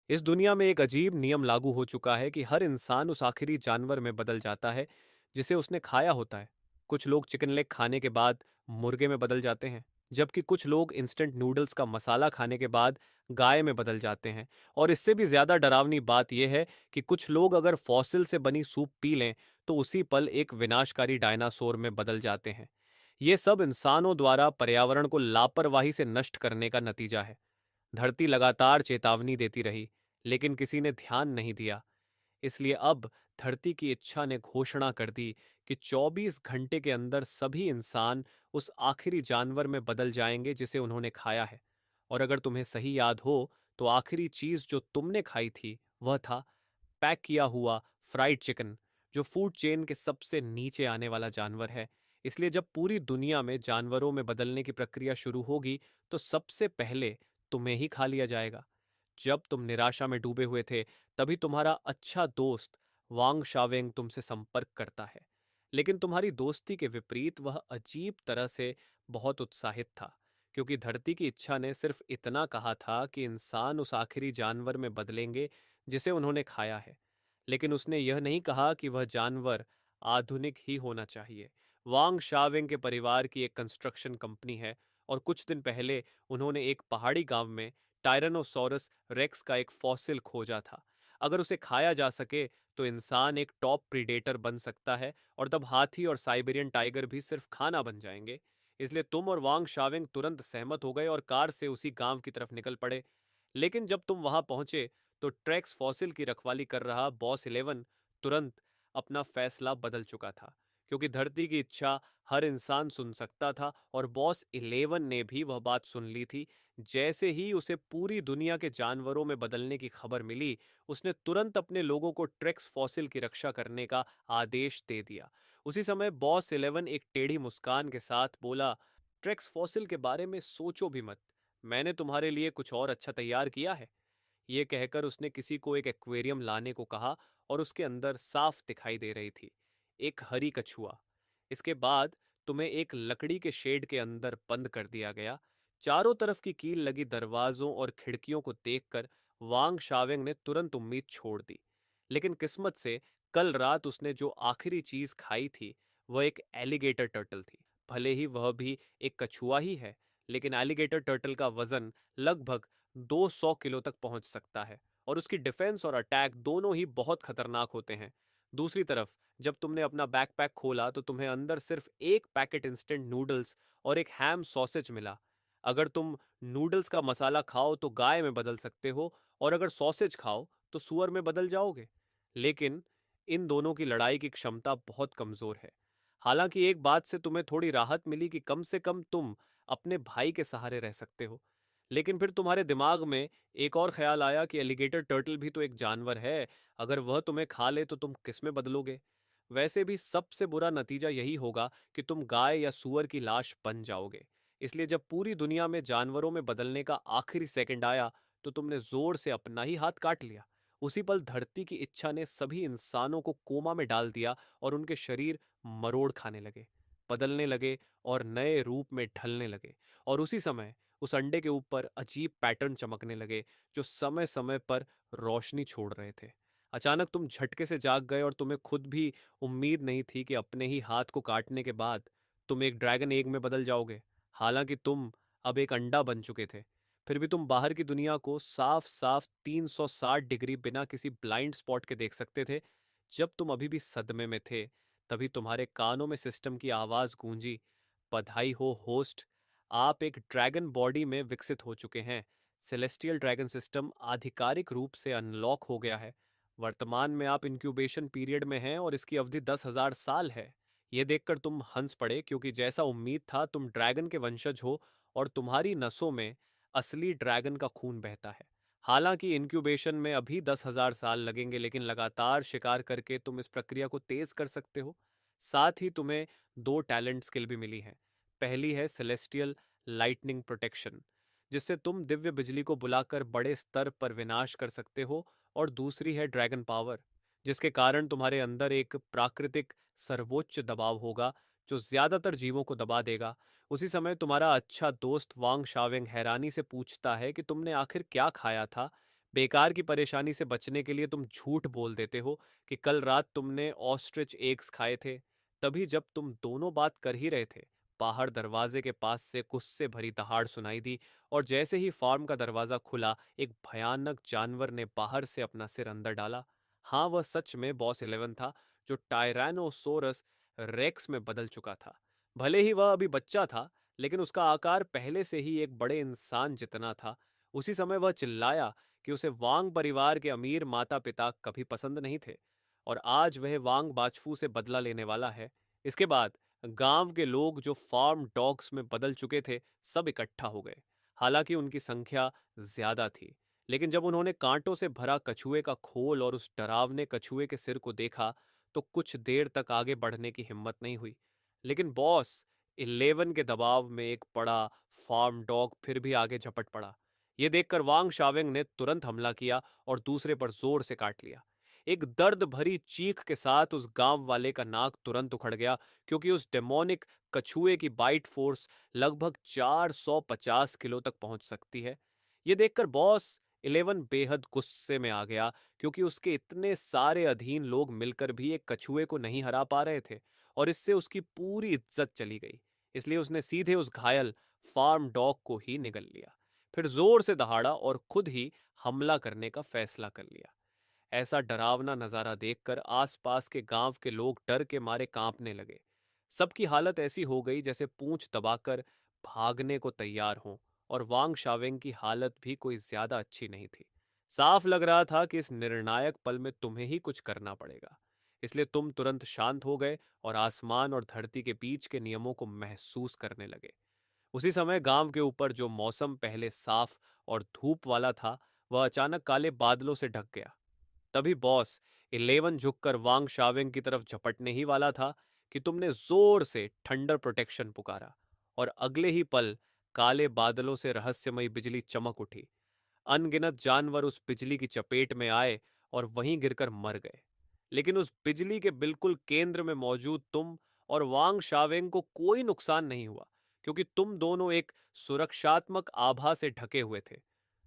इस दुनिया में एक अजीब नियम लागू हो चुका है कि हर इंसान उस आखिरी जानवर में बदल जाता है जिसे उसने खाया होता है। कुछ लोग चिकन लेग खाने के बाद मुर्गे में बदल जाते हैं, जबकि कुछ लोग इंस्टेंट नूडल्स का मसाला खाने के बाद गाय में बदल जाते हैं। और इससे भी ज्यादा डरावनी बात यह है कि कुछ लोग अगर फॉसिल से बनी सूप पी लें तो उसी पल एक विनाशकारी डायनासोर में बदल जाते हैं। ये सब इंसानों द्वारा पर्यावरण को लापरवाही से नष्ट करने का नतीजा है। धरती लगातार चेतावनी देती रही, लेकिन किसी ने ध्यान नहीं दिया। इसलिए अब धरती की इच्छा ने घोषणा कर दी कि 24 घंटे के अंदर सभी इंसान उस आखिरी जानवर में बदल जाएंगे जिसे उन्होंने खाया है। और अगर तुम्हें सही याद हो, तो आखिरी चीज जो तुमने खाई थी वह था पैक किया हुआ फ्राइड चिकन, जो फूड चेन के सबसे नीचे आने वाला जानवर है। इसलिए जब पूरी दुनिया में जानवरों में बदलने की प्रक्रिया शुरू होगी, तो सबसे पहले तुम्हें ही खा लिया जाएगा। जब तुम निराशा में डूबे हुए थे, तभी तुम्हारा अच्छा दोस्त वांग शावेंग तुमसे संपर्क करता है। लेकिन तुम्हारी दोस्ती के विपरीत वह अजीब तरह से बहुत उत्साहित था, क्योंकि धरती की इच्छा ने सिर्फ इतना कहा था कि इंसान उस आखिरी जानवर में बदलेंगे जिसे उन्होंने खाया है। लेकिन उसने यह नहीं कहा कि वह जानवर आधुनिक ही होना चाहिए। वांग शावेंग के परिवार की एक कंस्ट्रक्शन कंपनी है, और कुछ दिन पहले उन्होंने एक पहाड़ी गांव में टायरानोसोरस रेक्स का एक फॉसिल खोजा था। अगर उसे खाया जा सके तो इंसान एक टॉप प्रीडेटर बन सकता है, और तब हाथी और साइबेरियन टाइगर भी सिर्फ खाना बन जाएंगे। इसलिए तुम और वांग शावेंग तुरंत सहमत हो गए और कार से उसी गांव की तरफ निकल पड़े। लेकिन जब तुम वहां पहुंचे, तो ट्रैक्स फॉसिल की रखवाली कर रहा बॉस 11 तुरंत अपना फैसला बदल चुका था, क्योंकि धरती की इच्छा हर इंसान सुन सकता था, और बॉस 11 ने भी वह बात सुन ली थी। जैसे ही उसे पूरी दुनिया के जानवरों में बदलने की खबर मिली, उसने तुरंत अपने लोगों को ट्रेक्स फॉसिल की रक्षा करने का आदेश दे दिया। उसी समय बॉस 11 एक टेढ़ी मुस्कान के साथ बोला, ट्रेक्स फॉसिल के बारे में सोचो भी मत, मैंने तुम्हारे लिए कुछ और अच्छा तैयार किया है। ये कहकर उसने किसी को एक एक्वेरियम लाने को कहा, और उसके अंदर साफ दिखाई दे रही थी एक हरी कछुआ। इसके बाद तुम्हें एक लकड़ी के शेड के अंदर बंद कर दिया गया। चारों तरफ की कील लगी दरवाजों और खिड़कियों को देखकर वांग शावेंग ने तुरंत उम्मीद छोड़ दी। लेकिन किस्मत से कल रात उसने जो आखिरी चीज खाई थी वह एक एलिगेटर टर्टल थी। भले ही वह भी एक कछुआ ही है, लेकिन एलिगेटर टर्टल का वजन लगभग 200 किलो तक पहुंच सकता है, और उसकी डिफेंस और अटैक दोनों ही बहुत खतरनाक होते हैं। दूसरी तरफ जब तुमने अपना बैकपैक खोला, तो तुम्हें अंदर सिर्फ एक पैकेट इंस्टेंट नूडल्स और एक हैम सॉसेज मिला। अगर तुम नूडल्स का मसाला खाओ तो गाय में बदल सकते हो, और अगर सॉसेज खाओ तो सुअर में बदल जाओगे। लेकिन इन दोनों की लड़ाई की क्षमता बहुत कमजोर है। हालांकि एक बात से तुम्हें थोड़ी राहत मिली कि कम से कम तुम अपने भाई के सहारे रह सकते हो। लेकिन फिर तुम्हारे दिमाग में एक और ख्याल आया कि एलिगेटर टर्टल भी तो एक जानवर है। अगर वह तुम्हें खा ले तो तुम किस में बदलोगे? वैसे भी सबसे बुरा नतीजा यही होगा कि तुम गाय या सूअर की लाश बन जाओगे। इसलिए जब पूरी दुनिया में जानवरों में बदलने का आखिरी सेकंड आया, तो तुमने जोर से अपना ही हाथ काट लिया। उसी पल धरती की इच्छा ने सभी इंसानों को कोमा में डाल दिया, और उनके शरीर मरोड़ खाने लगे, बदलने लगे और नए रूप में ढलने लगे। और उसी समय उस अंडे के ऊपर अजीब पैटर्न चमकने लगे, जो समय समय पर रोशनी छोड़ रहे थे। अचानक तुम झटके से जाग गए, और तुम्हें खुद भी उम्मीद नहीं थी कि अपने ही हाथ को काटने के बाद तुम एक ड्रैगन एग में बदल जाओगे। हालांकि तुम अब एक अंडा बन चुके थे, फिर भी तुम बाहर की दुनिया को साफ साफ 360 डिग्री बिना किसी ब्लाइंड स्पॉट के देख सकते थे। जब तुम अभी भी सदमे में थे, तभी तुम्हारे कानों में सिस्टम की आवाज गूंजी, बधाई हो होस्ट, आप एक ड्रैगन बॉडी में विकसित हो चुके हैं। सेलेस्टियल ड्रैगन सिस्टम आधिकारिक रूप से अनलॉक हो गया है। वर्तमान में आप इंक्यूबेशन पीरियड में हैं, और इसकी अवधि 10,000 साल है। यह देखकर तुम हंस पड़े, क्योंकि जैसा उम्मीद था तुम ड्रैगन के वंशज हो, और तुम्हारी नसों में असली ड्रैगन का खून बहता है। हालांकि इंक्यूबेशन में अभी 10,000 साल लगेंगे, लेकिन लगातार शिकार करके तुम इस प्रक्रिया को तेज कर सकते हो। साथ ही तुम्हें दो टैलेंट स्किल भी मिली हैं। पहली है सेलेस्टियल लाइटनिंग प्रोटेक्शन, जिससे तुम दिव्य बिजली को बुलाकर बड़े स्तर पर विनाश कर सकते हो। और दूसरी है ड्रैगन पावर, जिसके कारण तुम्हारे अंदर एक प्राकृतिक सर्वोच्च दबाव होगा, जो ज्यादातर जीवों को दबा देगा। उसी समय तुम्हारा अच्छा दोस्त वांग शावेंग हैरानी से पूछता है कि तुमने आखिर क्या खाया था। बेकार की परेशानी से बचने के लिए तुम झूठ बोल देते हो कि कल रात तुमने ऑस्ट्रिच एग्स खाए थे। तभी जब तुम दोनों बात कर ही रहे थे, बाहर दरवाजे के पास से गुस्से भरी दहाड़ सुनाई दी, और जैसे ही फार्म का दरवाजा खुला, एक भयानक जानवर ने बाहर से अपना सिर अंदर डाला। हाँ, वह सच में बॉस 11 था, जो टायरानोसोरस रेक्स में बदल चुका था। भले ही वह अभी बच्चा था, लेकिन उसका आकार पहले से ही एक बड़े इंसान जितना था। उसी समय वह चिल्लाया कि उसे वांग परिवार के अमीर माता पिता कभी पसंद नहीं थे, और आज वह वांग बाजफू से बदला लेने वाला है। इसके बाद गांव के लोग जो फार्म डॉग्स में बदल चुके थे, सब इकट्ठा हो गए। हालांकि उनकी संख्या ज्यादा थी, लेकिन जब उन्होंने कांटों से भरा कछुए का खोल और उस डरावने कछुए के सिर को देखा, तो कुछ देर तक आगे बढ़ने की हिम्मत नहीं हुई। लेकिन बॉस 11 के दबाव में एक बड़ा फार्म डॉग फिर भी आगे झपट पड़ा। यह देखकर वांग शावेंग ने तुरंत हमला किया और दूसरे पर जोर से काट लिया। एक दर्द भरी चीख के साथ उस गांव वाले का नाक तुरंत उखड़ गया, क्योंकि उस डेमोनिक कछुए की बाइट फोर्स लगभग 450 किलो तक पहुंच सकती है। यह देखकर बॉस 11 बेहद गुस्से में आ गया, क्योंकि उसके इतने सारे अधीन लोग मिलकर भी एक कछुए को नहीं हरा पा रहे थे, और इससे उसकी पूरी इज्जत चली गई। इसलिए उसने सीधे उस घायल फार्म डॉग को ही निगल लिया, फिर जोर से दहाड़ा और खुद ही हमला करने का फैसला कर लिया। ऐसा डरावना नजारा देखकर आसपास के गांव के लोग डर के मारे कांपने लगे। सबकी हालत ऐसी हो गई जैसे पूंछ दबाकर भागने को तैयार हों, और वांग शावेंग की हालत भी कोई ज्यादा अच्छी नहीं थी। साफ लग रहा था कि इस निर्णायक पल में तुम्हें ही कुछ करना पड़ेगा। इसलिए तुम तुरंत शांत हो गए और आसमान और धरती के बीच के नियमों को महसूस करने लगे। उसी समय गांव के ऊपर जो मौसम पहले साफ और धूप वाला था, वह अचानक काले बादलों से ढक गया। तभी बॉस 11 झुककर वांग शावेंग की तरफ झपटने ही वाला था कि तुमने जोर से थंडर प्रोटेक्शन पुकारा, और अगले ही पल काले बादलों से रहस्यमयी बिजली चमक उठी। अनगिनत जानवर उस बिजली की चपेट में आए और वहीं गिरकर मर गए। लेकिन उस बिजली के बिल्कुल केंद्र में मौजूद तुम और वांग शावेंग को कोई नुकसान नहीं हुआ, क्योंकि तुम दोनों एक सुरक्षात्मक आभा से ढके हुए थे।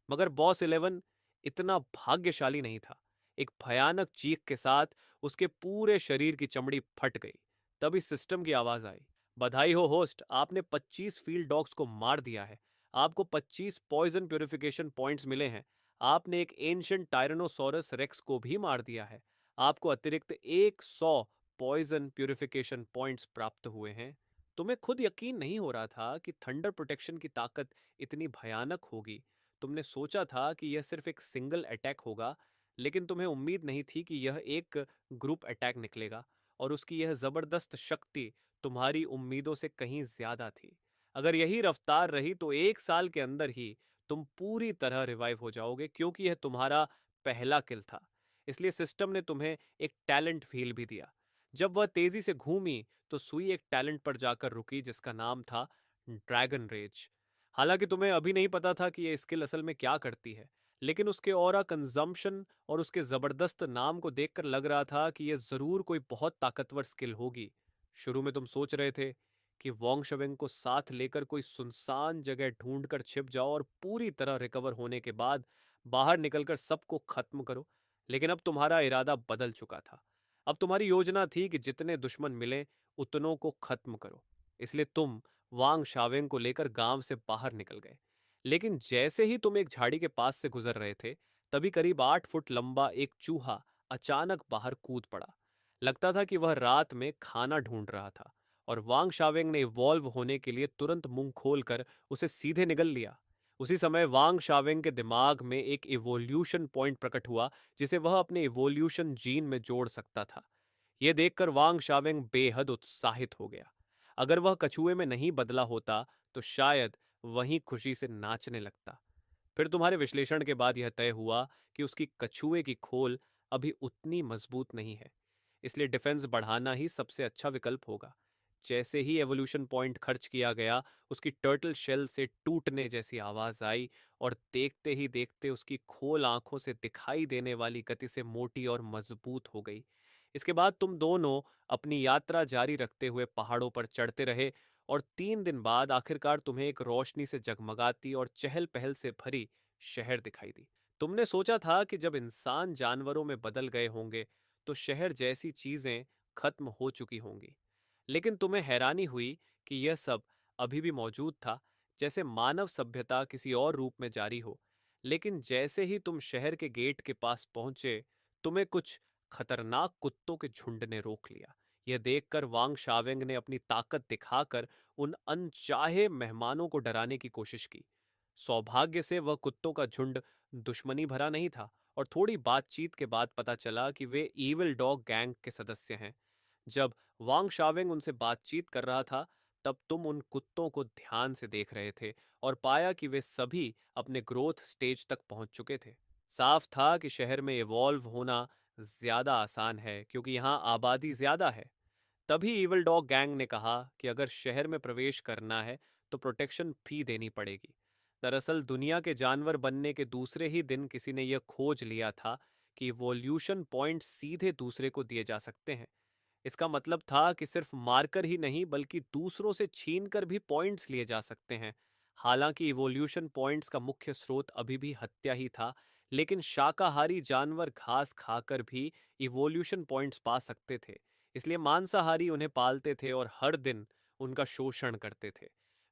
मगर बॉस 11 इतना भाग्यशाली नहीं था। एक भयानक चीख के साथ उसके पूरे शरीर की चमड़ी फट गई। तभी सिस्टम की आवाज आई, बधाई हो होस्ट, आपने 25 फील्ड डॉग्स को मार दिया है। आपको 25 पॉइजन प्यूरिफिकेशन पॉइंट्स मिले हैं। आपने एक एंशियंट टायरानोसोरस रेक्स को भी मार दिया है। आपको अतिरिक्त 100 पॉइजन प्यूरिफिकेशन पॉइंट्स प्राप्त हुए हैं। तुम्हें खुद यकीन नहीं हो रहा था कि थंडर प्रोटेक्शन की ताकत इतनी भयानक होगी। तुमने सोचा था कि यह सिर्फ एक सिंगल अटैक होगा, लेकिन तुम्हें उम्मीद नहीं थी कि यह एक ग्रुप अटैक निकलेगा, और उसकी यह जबरदस्त शक्ति तुम्हारी उम्मीदों से कहीं ज्यादा थी। अगर यही रफ्तार रही तो 1 साल के अंदर ही तुम पूरी तरह रिवाइव हो जाओगे, क्योंकि यह तुम्हारा पहला किल था। इसलिए सिस्टम ने तुम्हें एक टैलेंट फील भी दिया। जब वह तेजी से घूमी तो सुई एक टैलेंट पर जाकर रुकी, जिसका नाम था ड्रैगन रेज। हालांकि तुम्हें अभी नहीं पता था कि यह स्किल असल में क्या करती है, लेकिन उसके ऑरा कंजम्पशन और उसके जबरदस्त नाम को देखकर लग रहा था कि यह जरूर कोई बहुत ताकतवर स्किल होगी। शुरू में तुम सोच रहे थे कि वोंगशवेंग को साथ लेकर कोई सुनसान जगह ढूंढकर छिप जाओ और पूरी तरह रिकवर होने के बाद बाहर निकलकर सबको खत्म करो। लेकिन अब तुम्हारा इरादा बदल चुका था। अब तुम्हारी योजना थी कि जितने दुश्मन मिले उतनों को खत्म करो। इसलिए तुम वांग शावेंग को लेकर गांव से बाहर निकल गए। लेकिन जैसे ही तुम एक झाड़ी के पास से गुजर रहे थे, तभी करीब 8 फुट लंबा एक चूहा अचानक बाहर कूद पड़ा। लगता था कि वह रात में खाना ढूंढ रहा था, और वांग शावेंग ने इवॉल्व होने के लिए तुरंत मुंह खोलकर उसे सीधे निगल लिया। उसी समय वांग शावेंग के दिमाग में एक इवोल्यूशन पॉइंट प्रकट हुआ, जिसे वह अपने इवोल्यूशन जीन में जोड़ सकता था। यह देखकर वांग शावेंग बेहद उत्साहित हो गया। अगर वह कछुए में नहीं बदला होता तो शायद वहीं खुशी से नाचने लगता। फिर तुम्हारे विश्लेषण के बाद यह तय हुआ कि उसकी कछुए की खोल अभी उतनी मजबूत नहीं है, इसलिए डिफेंस बढ़ाना ही सबसे अच्छा विकल्प होगा। जैसे ही एवोल्यूशन पॉइंट खर्च किया गया, उसकी टर्टल शेल से टूटने जैसी आवाज आई, और देखते ही देखते उसकी खोल आंखों से दिखाई देने वाली गति से मोटी और मजबूत हो गई। इसके बाद तुम दोनों अपनी यात्रा जारी रखते हुए पहाड़ों पर चढ़ते रहे, और 3 दिन बाद आखिरकार तुम्हें एक रोशनी से जगमगाती और चहल पहल से भरी शहर दिखाई दी। तुमने सोचा था कि जब इंसान जानवरों में बदल गए होंगे तो शहर जैसी चीजें खत्म हो चुकी होंगी। लेकिन तुम्हें हैरानी हुई कि यह सब अभी भी मौजूद था, जैसे मानव सभ्यता किसी और रूप में जारी हो। लेकिन जैसे ही तुम शहर के गेट के पास पहुंचे, तुम्हें कुछ खतरनाक कुत्तों के झुंड ने रोक लिया। यह देखकर वांग शावेंग ने अपनी ताकत दिखाकर उन अनचाहे मेहमानों को डराने की कोशिश की। सौभाग्य से वह कुत्तों का झुंड दुश्मनी भरा नहीं था, और थोड़ी बातचीत के बाद पता चला कि वे ईविल डॉग गैंग के सदस्य हैं। जब वांग शावेंग उनसे बातचीत कर रहा था, तब तुम उन कुत्तों को ध्यान से देख रहे थे और पाया कि वे सभी अपने ग्रोथ स्टेज तक पहुंच चुके थे। साफ था कि शहर में इवॉल्व होना ज्यादा आसान है क्योंकि यहाँ आबादी ज्यादा है। तभी इविल डॉग गैंग ने कहा कि अगर शहर में प्रवेश करना है तो प्रोटेक्शन फी देनी पड़ेगी। दरअसल दुनिया के जानवर बनने के दूसरे ही दिन किसी ने यह खोज लिया था कि इवोल्यूशन पॉइंट सीधे दूसरे को दिए जा सकते हैं। इसका मतलब था कि सिर्फ मारकर ही नहीं बल्कि दूसरों से छीन कर भी पॉइंट्स लिए जा सकते हैं। हालांकि इवोल्यूशन पॉइंट्स का मुख्य स्रोत अभी भी हत्या ही था, लेकिन शाकाहारी जानवर घास खाकर भी इवोल्यूशन पॉइंट्स पा सकते थे। इसलिए मांसाहारी उन्हें पालते थे और हर दिन उनका शोषण करते थे।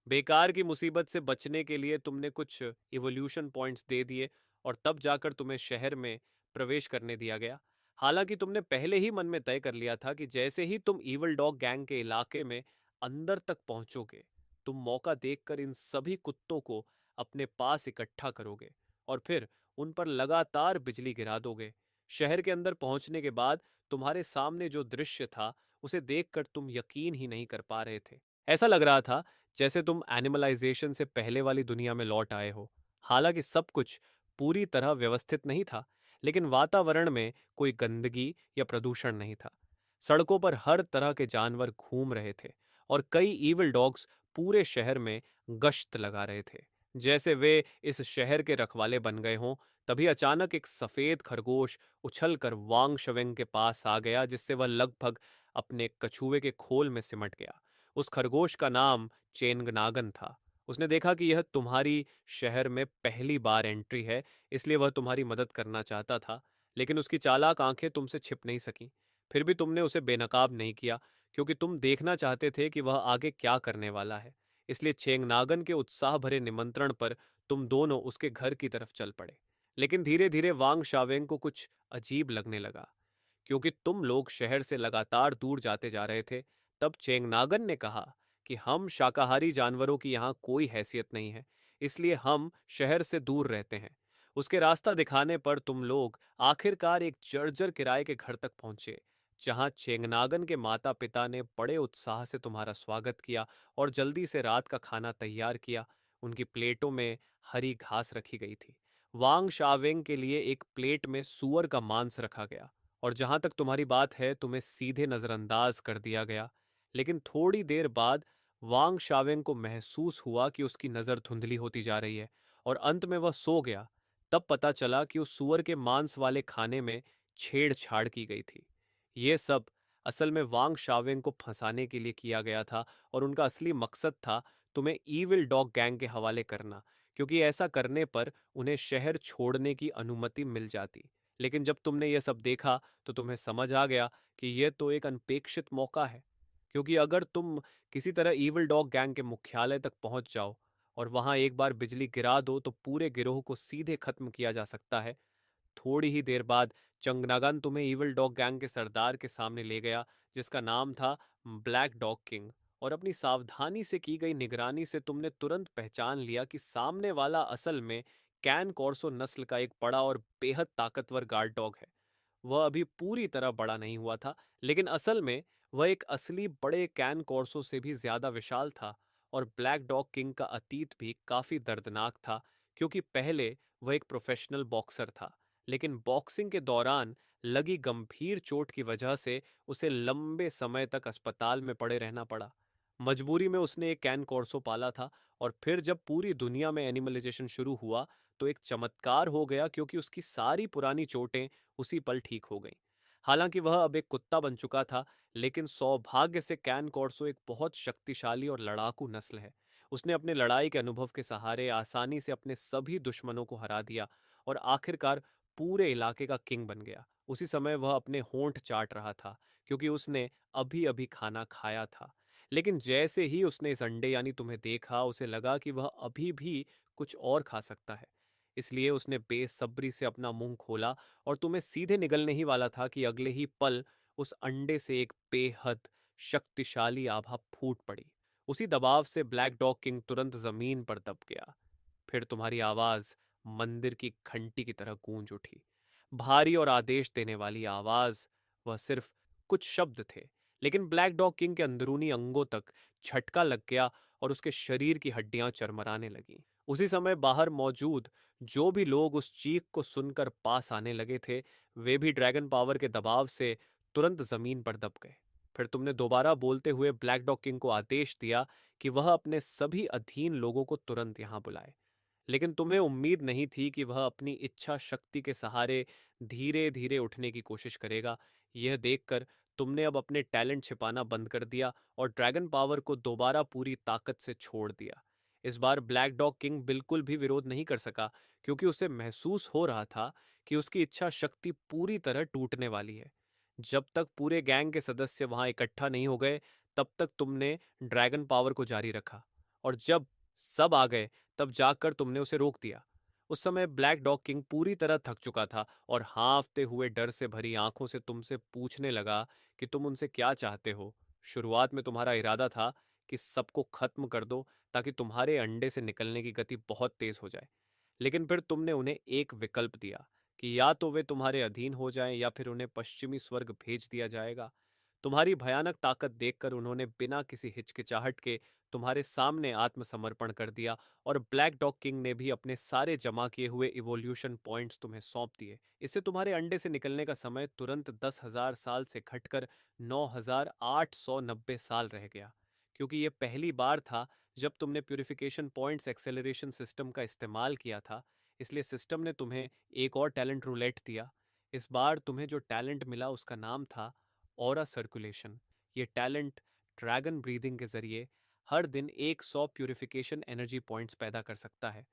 बेकार की मुसीबत से बचने के लिए तुमने कुछ इवोल्यूशन पॉइंट्स दे दिए, और तब जाकर तुम्हें शहर में प्रवेश करने दिया गया। हालांकि तुमने पहले ही मन में तय कर लिया था कि जैसे ही तुम ईवल डॉग गैंग के इलाके में अंदर तक पहुंचोगे, तुम मौका देखकर इन सभी कुत्तों को अपने पास इकट्ठा करोगे और फिर उन पर लगातार बिजली गिरा दोगे। शहर के अंदर पहुंचने के बाद तुम्हारे सामने जो दृश्य था, उसे देखकर तुम यकीन ही नहीं कर पा रहे थे। ऐसा लग रहा था जैसे तुम एनिमलाइजेशन से पहले वाली दुनिया में लौट आए हो। हालांकि सब कुछ पूरी तरह व्यवस्थित नहीं था, लेकिन वातावरण में कोई गंदगी या प्रदूषण नहीं था। सड़कों पर हर तरह के जानवर घूम रहे थे और कई ईविल डॉग्स पूरे शहर में गश्त लगा रहे थे, जैसे वे इस शहर के रखवाले बन गए हों। तभी अचानक एक सफेद खरगोश उछलकर वांग शवेंग के पास आ गया, जिससे वह लगभग अपने कछुए के खोल में सिमट गया। उस खरगोश का नाम चेंगनागन था। उसने देखा कि यह तुम्हारी शहर में पहली बार एंट्री है, इसलिए वह तुम्हारी मदद करना चाहता था। लेकिन उसकी चालाक आंखें तुमसे छिप नहीं सकीं। फिर भी तुमने उसे बेनकाब नहीं किया, क्योंकि तुम देखना चाहते थे कि वह आगे क्या करने वाला है। इसलिए चेंगनागन के उत्साह भरे निमंत्रण पर तुम दोनों उसके घर की तरफ चल पड़े। लेकिन धीरे धीरे वांग शावेंग को कुछ अजीब लगने लगा, क्योंकि तुम लोग शहर से लगातार दूर जाते जा रहे थे। तब चेंगनागन ने कहा कि हम शाकाहारी जानवरों की यहाँ कोई हैसियत नहीं है, इसलिए हम शहर से दूर रहते हैं। उसके रास्ता दिखाने पर तुम लोग आखिरकार एक जर्जर किराए के घर तक पहुंचे, जहां चेंगनागन के माता पिता ने बड़े उत्साह से तुम्हारा स्वागत किया और जल्दी से रात का खाना तैयार किया। उनकी प्लेटों में हरी घास रखी गई थी। वांग शावेंग के लिए एक प्लेट में सूअर का मांस रखा गया, और जहां तक तुम्हारी बात है, तुम्हें सीधे नजरअंदाज कर दिया गया। लेकिन थोड़ी देर बाद वांग शावेंग को महसूस हुआ कि उसकी नजर धुंधली होती जा रही है, और अंत में वह सो गया। तब पता चला कि उस सूअर के मांस वाले खाने में छेड़छाड़ की गई थी। ये सब असल में वांग शावेंग को फंसाने के लिए किया गया था, और उनका असली मकसद था तुम्हें ईविल डॉग गैंग के हवाले करना, क्योंकि ऐसा करने पर उन्हें शहर छोड़ने की अनुमति मिल जाती। लेकिन जब तुमने यह सब देखा तो तुम्हें समझ आ गया कि यह तो एक अनपेक्षित मौका है, क्योंकि अगर तुम किसी तरह ईविल डॉग गैंग के मुख्यालय तक पहुंच जाओ और वहां एक बार बिजली गिरा दो तो पूरे गिरोह को सीधे खत्म किया जा सकता है। थोड़ी ही देर बाद चंगनागन तुम्हें इविल डॉग गैंग के सरदार के सामने ले गया, जिसका नाम था ब्लैक डॉग किंग। और अपनी सावधानी से की गई निगरानी से तुमने तुरंत पहचान लिया कि सामने वाला असल में कैन कॉर्सो नस्ल का एक बड़ा और बेहद ताकतवर गार्ड डॉग है। वह अभी पूरी तरह बड़ा नहीं हुआ था, लेकिन असल में वह एक असली बड़े कैन कॉर्सो से भी ज्यादा विशाल था। और ब्लैक डॉग किंग का अतीत भी काफी दर्दनाक था, क्योंकि पहले वह एक प्रोफेशनल बॉक्सर था, लेकिन बॉक्सिंग के दौरान लगी गंभीर चोट की वजह से उसे लंबे समय तक अस्पताल में पड़े रहना पड़ा। मजबूरी में उसने एक कैन कॉर्सो पाला था, और फिर जब पूरी दुनिया में एनिमलाइजेशन शुरू हुआ तो एक चमत्कार हो गया, क्योंकि उसकी सारी पुरानी चोटें उसी पल ठीक हो गईं। हालांकि वह अब एक कुत्ता बन चुका था, लेकिन सौभाग्य से कैन कॉर्सो एक बहुत शक्तिशाली और लड़ाकू नस्ल है। उसने अपने लड़ाई के अनुभव के सहारे आसानी से अपने सभी दुश्मनों को हरा दिया, और आखिरकार पूरे इलाके का किंग बन गया। उसी समय वह अपने होंठ चाट रहा था, क्योंकि उसने अभी अभी खाना खाया था। लेकिन जैसे ही उसने इस अंडे यानी तुम्हें देखा, उसे लगा कि वह अभी भी कुछ और खा सकता है। इसलिए उसने बेसब्री से अपना मुंह खोला और तुम्हें सीधे निगलने ही वाला था कि अगले ही पल उस अंडे से एक बेहद शक्तिशाली आभा फूट पड़ी। उसी दबाव से ब्लैक डॉग किंग तुरंत जमीन पर दब गया। फिर तुम्हारी आवाज मंदिर की घंटी की तरह गूंज उठी, भारी और आदेश देने वाली आवाज। वह सिर्फ कुछ शब्द थे, लेकिन ब्लैक डॉग किंग के अंदरूनी अंगों तक झटका लग गया और उसके शरीर की हड्डियां चरमराने लगीं। उसी समय बाहर मौजूद जो भी लोग उस चीख को सुनकर पास आने लगे थे, वे भी ड्रैगन पावर के दबाव से तुरंत जमीन पर दब गए। फिर तुमने दोबारा बोलते हुए ब्लैक डॉग किंग को आदेश दिया कि वह अपने सभी अधीन लोगों को तुरंत यहां बुलाए। लेकिन तुम्हें उम्मीद नहीं थी कि वह अपनी इच्छा शक्ति के सहारे धीरे धीरे उठने की कोशिश करेगा। यह देखकर तुमने अब अपने टैलेंट छिपाना बंद कर दिया और ड्रैगन पावर को दोबारा पूरी ताकत से छोड़ दिया। इस बार ब्लैक डॉग किंग बिल्कुल भी विरोध नहीं कर सका, क्योंकि उसे महसूस हो रहा था कि उसकी इच्छा शक्ति पूरी तरह टूटने वाली है। जब तक पूरे गैंग के सदस्य वहां इकट्ठा नहीं हो गए, तब तक तुमने ड्रैगन पावर को जारी रखा, और जब सब आ गए तब जाकर तुमने उसे रोक दिया। उस समय ब्लैक डॉग किंग पूरी तरह थक चुका था और हाँफते हुए डर से भरी आंखों से तुमसे पूछने लगा कि तुम उनसे क्या चाहते हो। शुरुआत में तुम्हारा इरादा था कि सबको खत्म कर दो, ताकि तुम्हारे अंडे से निकलने की गति बहुत तेज हो जाए। लेकिन फिर तुमने उन्हें एक विकल्प दिया कि या तो वे तुम्हारे अधीन हो जाएं या फिर उन्हें पश्चिमी स्वर्ग भेज दिया जाएगा। तुम्हारी भयानक ताकत देखकर उन्होंने बिना किसी हिचकिचाहट के तुम्हारे सामने आत्मसमर्पण कर दिया, और ब्लैक डॉग किंग ने भी अपने सारे जमा किए हुए इवोल्यूशन पॉइंट्स तुम्हें सौंप दिए। इससे तुम्हारे अंडे से निकलने का समय तुरंत 10,000 साल से घटकर 9,890 साल रह गया। क्योंकि यह पहली बार था जब तुमने प्यूरिफिकेशन पॉइंट्स एक्सेलरेशन सिस्टम का इस्तेमाल किया था, इसलिए सिस्टम ने तुम्हें एक और टैलेंट रूलेट दिया। इस बार तुम्हें जो टैलेंट मिला उसका नाम था ऑरा सर्कुलेशन। ये टैलेंट ड्रैगन ब्रीदिंग के जरिए हर दिन 100 प्यूरिफिकेशन एनर्जी पॉइंट्स पैदा कर सकता है।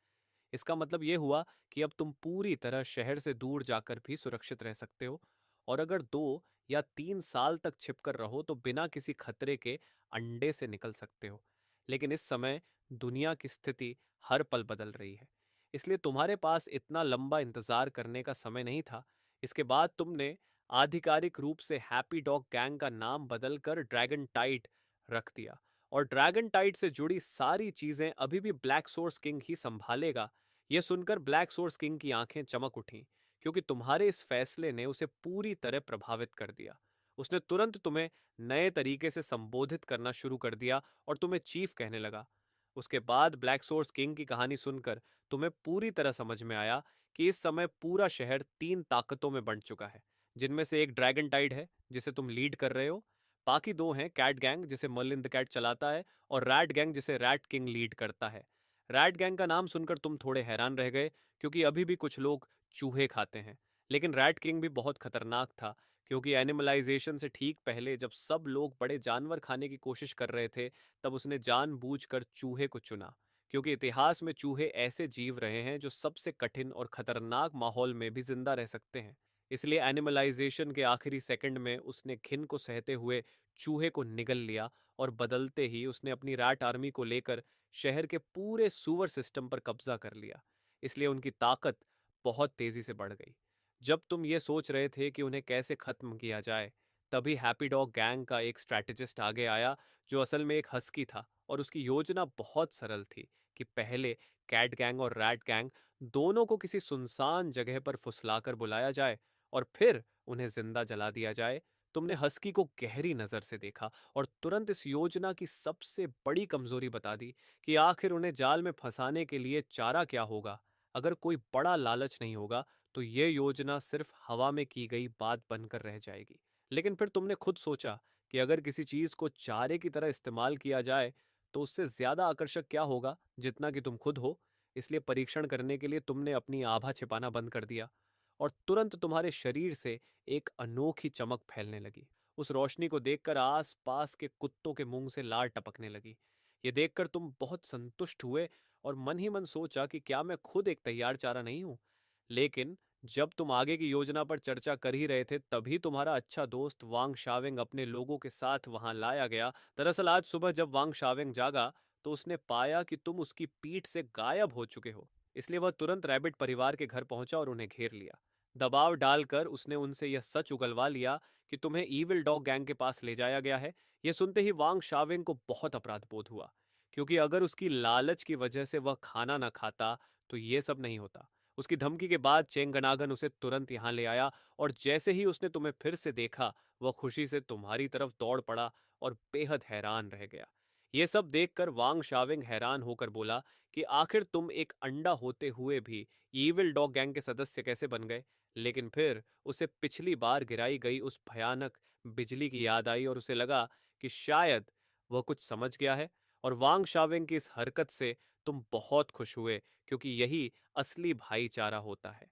इसका मतलब ये हुआ कि अब तुम पूरी तरह शहर से दूर जाकर भी सुरक्षित रह सकते हो, और अगर 2 या 3 साल तक छिपकर रहो तो बिना किसी खतरे के अंडे से निकल सकते हो। लेकिन इस समय दुनिया की स्थिति हर पल बदल रही है, इसलिए तुम्हारे पास इतना लंबा इंतजार करने का समय नहीं था। इसके बाद तुमने आधिकारिक रूप से हैप्पी डॉग गैंग का नाम बदलकर ड्रैगन टाइट रख दिया, और ड्रैगन टाइट से जुड़ी सारी चीजें अभी भी ब्लैक सोर्स किंग ही संभालेगा। यह सुनकर ब्लैक सोर्स किंग की आंखें चमक उठीं, क्योंकि तुम्हारे इस फैसले ने उसे पूरी तरह प्रभावित कर दिया। उसने तुरंत तुम्हें नए तरीके से संबोधित करना शुरू कर दिया और तुम्हें चीफ कहने लगा। उसके बाद ब्लैक सोर्स किंग की कहानी सुनकर तुम्हें पूरी तरह समझ में आया कि इस समय पूरा शहर 3 ताकतों में बंट चुका है, जिनमें से एक ड्रैगन टाइड है जिसे तुम लीड कर रहे हो, बाकी 2 हैं कैट गैंग जिसे मर्लिन द कैट चलाता है, और रैट गैंग जिसे रैट किंग लीड करता है। रैट गैंग का नाम सुनकर तुम थोड़े हैरान रह गए, क्योंकि अभी भी कुछ लोग चूहे खाते हैं। लेकिन रैट किंग भी बहुत खतरनाक था, क्योंकि एनिमलाइजेशन से ठीक पहले जब सब लोग बड़े जानवर खाने की कोशिश कर रहे थे, तब उसने जानबूझकर चूहे को चुना, क्योंकि इतिहास में चूहे ऐसे जीव रहे हैं जो सबसे कठिन और खतरनाक माहौल में भी जिंदा रह सकते हैं। इसलिए एनिमलाइजेशन के आखिरी सेकंड में उसने घिन को सहते हुए चूहे को निगल लिया, और बदलते ही उसने अपनी रैट आर्मी को लेकर शहर के पूरे सूअर सिस्टम पर कब्जा कर लिया। इसलिए उनकी ताकत बहुत तेजी से बढ़ गई। जब तुम ये सोच रहे थे कि उन्हें कैसे खत्म किया जाए, तभी हैप्पी डॉग गैंग का एक स्ट्रैटेजिस्ट आगे आया, जो असल में एक हस्की था, और उसकी योजना बहुत सरल थी कि पहले कैट गैंग और रैट गैंग दोनों को किसी सुनसान जगह पर फुसलाकर बुलाया जाए और फिर उन्हें जिंदा जला दिया जाए। तुमने हस्की को गहरी नजर से देखा और तुरंत इस योजना की सबसे बड़ी कमजोरी बता दी कि आखिर उन्हें जाल में फंसाने के लिए चारा क्या होगा। अगर कोई बड़ा लालच नहीं होगा तो ये योजना सिर्फ हवा में की गई बात बनकर रह जाएगी। लेकिन फिर तुमने खुद सोचा कि अगर किसी चीज को चारे की तरह इस्तेमाल किया जाए तो उससे ज्यादा आकर्षक क्या होगा जितना कि तुम खुद हो। इसलिए परीक्षण करने के लिए तुमने अपनी आभा छिपाना बंद कर दिया, और तुरंत तुम्हारे शरीर से एक अनोखी चमक फैलने लगी। उस रोशनी को देखकर आस पास के कुत्तों के मुंह से लार टपकने लगी। ये देखकर तुम बहुत संतुष्ट हुए और मन ही मन सोचा कि क्या मैं खुद एक तैयार चारा नहीं हूं। लेकिन जब तुम आगे की योजना पर चर्चा कर ही रहे थे तभी तुम्हारा अच्छा दोस्त वांग शावेंग अपने लोगों के साथ वहां लाया गया। दरअसल आज सुबह जब वांग शावेंग जागा तो उसने पाया कि तुम उसकी पीठ से गायब हो चुके हो। इसलिए वह तुरंत रैबिट परिवार के घर पहुंचा और उन्हें घेर लिया। दबाव डालकर उसने उनसे यह सच उगलवा लिया कि तुम्हें ईविल डॉग गैंग के पास ले जाया गया है। यह सुनते ही वांग शावेंग को बहुत अपराध बोध हुआ, क्योंकि अगर उसकी लालच की वजह से वह खाना न खाता तो ये सब नहीं होता। उसकी धमकी के बाद चेंगनागन उसे तुरंत यहाँ ले आया, और जैसे ही उसने तुम्हें फिर से देखा वह खुशी से तुम्हारी तरफ दौड़ पड़ा और बेहद हैरान रह गया। ये सब देखकर वांग शाविंग हैरान होकर बोला कि आखिर तुम एक अंडा होते हुए भी ईविल डॉग गैंग के सदस्य कैसे बन गए। लेकिन फिर उसे पिछली बार गिराई गई उस भयानक बिजली की याद आई और उसे लगा कि शायद वह कुछ समझ गया है। और वांग शाविंग की इस हरकत से तुम बहुत खुश हुए, क्योंकि यही असली भाईचारा होता है।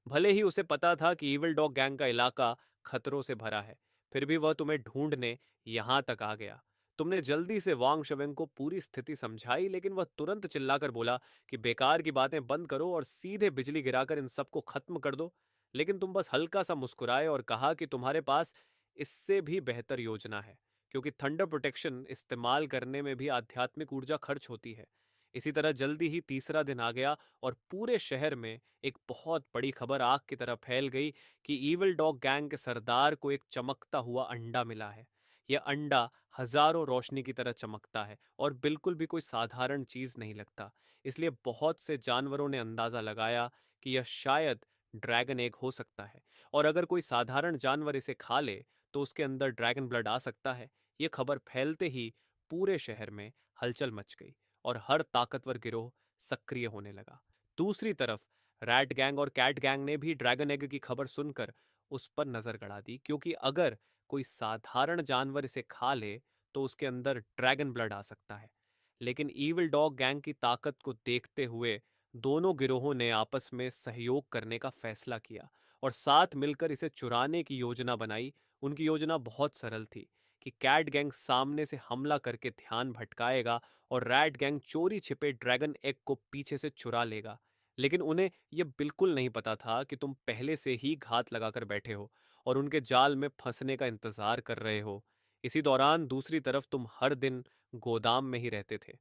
भले ही उसे पता था कि ईविल डॉग गैंग का इलाका खतरों से भरा है, फिर भी वह तुम्हें ढूंढने यहां तक आ गया। तुमने जल्दी से वांग शवेंग को पूरी स्थिति समझाई, लेकिन वह तुरंत चिल्लाकर बोला कि बेकार की बातें बंद करो और सीधे बिजली गिराकर इन सबको खत्म कर दो। लेकिन तुम बस हल्का सा मुस्कुराए और कहा कि तुम्हारे पास इससे भी बेहतर योजना है, क्योंकि थंडर प्रोटेक्शन इस्तेमाल करने में भी आध्यात्मिक ऊर्जा खर्च होती है। इसी तरह जल्दी ही तीसरा दिन आ गया और पूरे शहर में एक बहुत बड़ी खबर आग की तरह फैल गई कि ईविल डॉग गैंग के सरदार को एक चमकता हुआ अंडा मिला है। यह अंडा हजारों रोशनी की तरह चमकता है और बिल्कुल भी कोई साधारण चीज नहीं लगता। इसलिए बहुत से जानवरों ने अंदाजा लगाया कि यह शायद ड्रैगन एग हो सकता है, और अगर कोई साधारण जानवर इसे खा ले तो उसके अंदर ड्रैगन ब्लड आ सकता है। यह खबर फैलते ही पूरे शहर में हलचल मच गई और हर ताकतवर गिरोह सक्रिय होने लगा। दूसरी तरफ रैट गैंग और कैट गैंग ने भी ड्रैगन एग की खबर सुनकर उस पर नजर गड़ा दी, क्योंकि अगर कोई साधारण जानवर इसे खा ले तो उसके अंदर ड्रैगन ब्लड आ सकता है। लेकिन ईविल डॉग गैंग की ताकत को देखते हुए दोनों गिरोहों ने आपस में सहयोग करने का फैसला किया और साथ मिलकर इसे चुराने की योजना बनाई। उनकी योजना बहुत सरल थी कि कैट गैंग सामने से हमला करके ध्यान भटकाएगा और रैट गैंग चोरी छिपे ड्रैगन एग को पीछे से चुरा लेगा। लेकिन उन्हें यह बिल्कुल नहीं पता था कि तुम पहले से ही घात लगाकर बैठे हो और उनके जाल में फंसने का इंतजार कर रहे हो। इसी दौरान दूसरी तरफ तुम हर दिन गोदाम में ही रहते थे,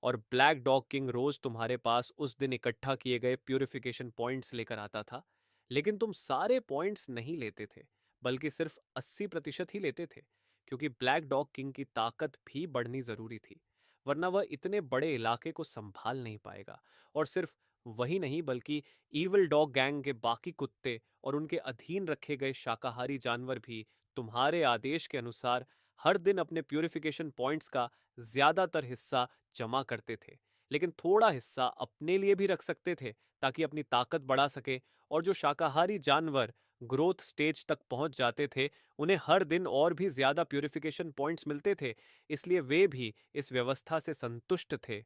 और ब्लैक डॉग किंग रोज तुम्हारे पास उस दिन इकट्ठा किए गए प्यूरिफिकेशन पॉइंट्स लेकर आता था। लेकिन तुम सारे पॉइंट्स नहीं लेते थे, बल्कि सिर्फ 80% ही लेते थे, क्योंकि ब्लैक डॉग किंग की ताकत भी बढ़नी जरूरी थी, वरना वह इतने बड़े इलाके को संभाल नहीं पाएगा। और सिर्फ वही नहीं, बल्कि ईविल डॉग गैंग के बाकी कुत्ते और उनके अधीन रखे गए शाकाहारी जानवर भी तुम्हारे आदेश के अनुसार हर दिन अपने प्यूरिफिकेशन पॉइंट्स का ज्यादातर हिस्सा जमा करते थे। लेकिन थोड़ा हिस्सा अपने लिए भी रख सकते थे, ताकि अपनी ताकत बढ़ा सके। और जो शाकाहारी जानवर ग्रोथ स्टेज तक पहुंच जाते थे उन्हें हर दिन और भी ज्यादा प्यूरिफिकेशन पॉइंट्स मिलते थे, इसलिए वे भी इस व्यवस्था से संतुष्ट थे।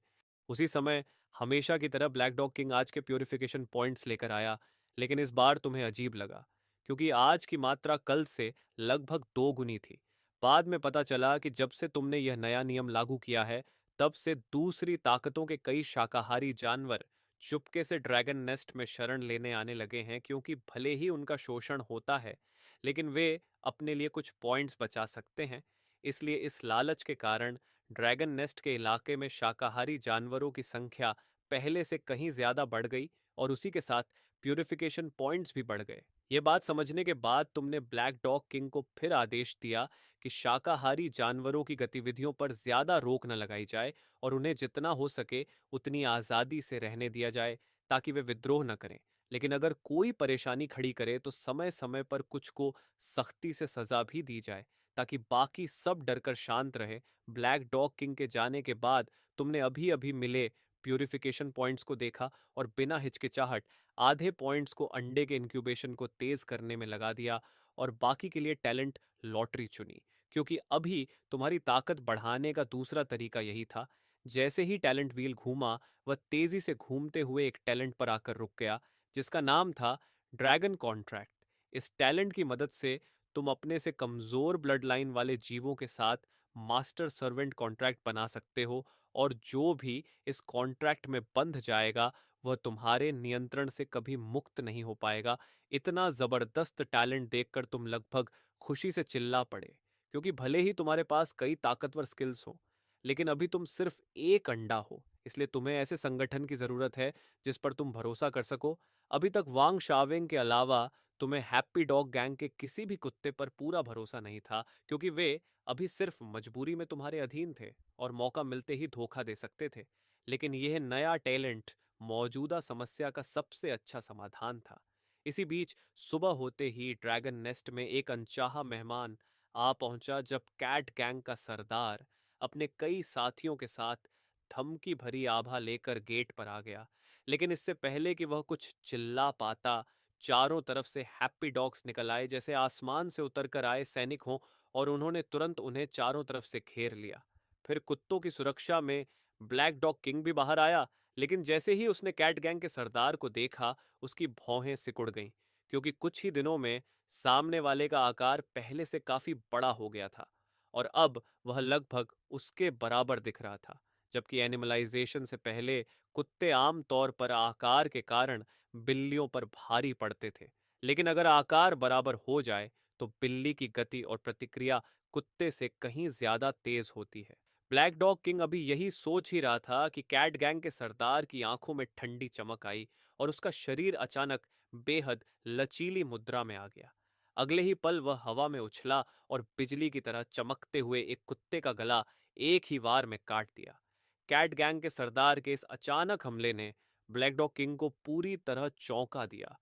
उसी समय हमेशा की तरह ब्लैक डॉग किंग आज के प्यूरिफिकेशन पॉइंट्स लेकर आया। लेकिन इस बार तुम्हें अजीब लगा, क्योंकि आज की मात्रा कल से लगभग 2 गुनी थी। बाद में पता चला कि जब से तुमने यह नया नियम लागू किया है तब से दूसरी ताकतों के कई शाकाहारी जानवर चुपके से ड्रैगन नेस्ट में शरण लेने आने लगे हैं, क्योंकि भले ही उनका शोषण होता है लेकिन वे अपने लिए कुछ पॉइंट्स बचा सकते हैं। इसलिए इस लालच के कारण ड्रैगन नेस्ट के इलाके में शाकाहारी जानवरों की संख्या पहले से कहीं ज्यादा बढ़ गई, और उसी के साथ प्यूरिफिकेशन पॉइंट्स भी बढ़ गए। ये बात समझने के बाद तुमने ब्लैक डॉग किंग को फिर आदेश दिया कि शाकाहारी जानवरों की गतिविधियों पर ज्यादा रोक न लगाई जाए और उन्हें जितना हो सके उतनी आजादी से रहने दिया जाए, ताकि वे विद्रोह न करें। लेकिन अगर कोई परेशानी खड़ी करे तो समय समय पर कुछ को सख्ती से सजा भी दी जाए, ताकि बाकी सब डरकर शांत रहे। ब्लैक डॉग किंग के जाने के बाद तुमने अभी अभी मिले प्यूरिफिकेशन पॉइंट्स को देखा और बिना हिचकिचाहट आधे पॉइंट्स को अंडे के इंक्यूबेशन को तेज करने में लगा दिया और बाकी के लिए टैलेंट लॉटरी चुनी, क्योंकि अभी तुम्हारी ताकत बढ़ाने का दूसरा तरीका यही था। जैसे ही टैलेंट व्हील घूमा वह तेजी से घूमते हुए एक टैलेंट पर आकर रुक गया, जिसका नाम था ड्रैगन कॉन्ट्रैक्ट। इस टैलेंट की मदद से तुम अपने से कमजोर ब्लड लाइन वाले जीवों के साथ मास्टर सर्वेंट कॉन्ट्रैक्ट बना सकते हो और जो भी इस कॉन्ट्रैक्ट में बंध जाएगा वह तुम्हारे नियंत्रण से कभी मुक्त नहीं हो पाएगा। इतना जबरदस्त टैलेंट देखकर तुम लगभग खुशी से चिल्ला पड़े, क्योंकि भले ही तुम्हारे पास कई ताकतवर स्किल्स हो, लेकिन अभी तुम सिर्फ एक अंडा हो। इसलिए तुम्हें ऐसे संगठन की जरूरत है जिस पर तुम भरोसा कर सको। अभी तक वांग शावेंग के अलावा तुम्हें हैप्पी डॉग गैंग के किसी भी कुत्ते पर पूरा भरोसा नहीं था, क्योंकि वे अभी सिर्फ मजबूरी में तुम्हारे अधीन थे और मौका मिलते ही धोखा दे सकते थे। लेकिन यह नया टैलेंट मौजूदा समस्या का सबसे अच्छा समाधान था। इसी बीच सुबह होते ही ड्रैगन नेस्ट में एक अनचाहा मेहमान आ पहुंचा, जब कैट गैंग का सरदार अपने कई साथियों के साथ धमकी भरी आभा लेकर गेट पर आ गया। लेकिन इससे पहले कि वह कुछ चिल्ला पाता, चारों तरफ से हैप्पी डॉग्स निकल आए, जैसे आसमान से उतरकर आए सैनिक हों, और उन्होंने तुरंत उन्हें चारों तरफ से घेर लिया। फिर कुत्तों की सुरक्षा में ब्लैक डॉग किंग भी बाहर आया, लेकिन जैसे ही उसने कैट गैंग के सरदार को देखा, उसकी भौहें सिकुड़ गईं, क्योंकि कुछ ही दिनों में सामने वाले का आकार पहले से काफी बड़ा हो गया था और अब वह लगभग उसके बराबर दिख रहा था। जबकि एनिमलाइजेशन से पहले कुत्ते आम तौर पर आकार के कारण बिल्लियों पर भारी पड़ते थे, लेकिन अगर आकार बराबर हो जाए तो बिल्ली की गति और प्रतिक्रिया कुत्ते से कहीं ज्यादा तेज होती है। ब्लैक डॉग किंग अभी यही सोच ही रहा था कि कैट गैंग के सरदार की आंखों में ठंडी चमक आई और उसका शरीर अचानक बेहद लचीली मुद्रा में आ गया। अगले ही पल वह हवा में उछला और बिजली की तरह चमकते हुए एक कुत्ते का गला एक ही वार में काट दिया। कैट गैंग के सरदार के इस अचानक हमले ने ब्लैक डॉग किंग को पूरी तरह चौंका दिया,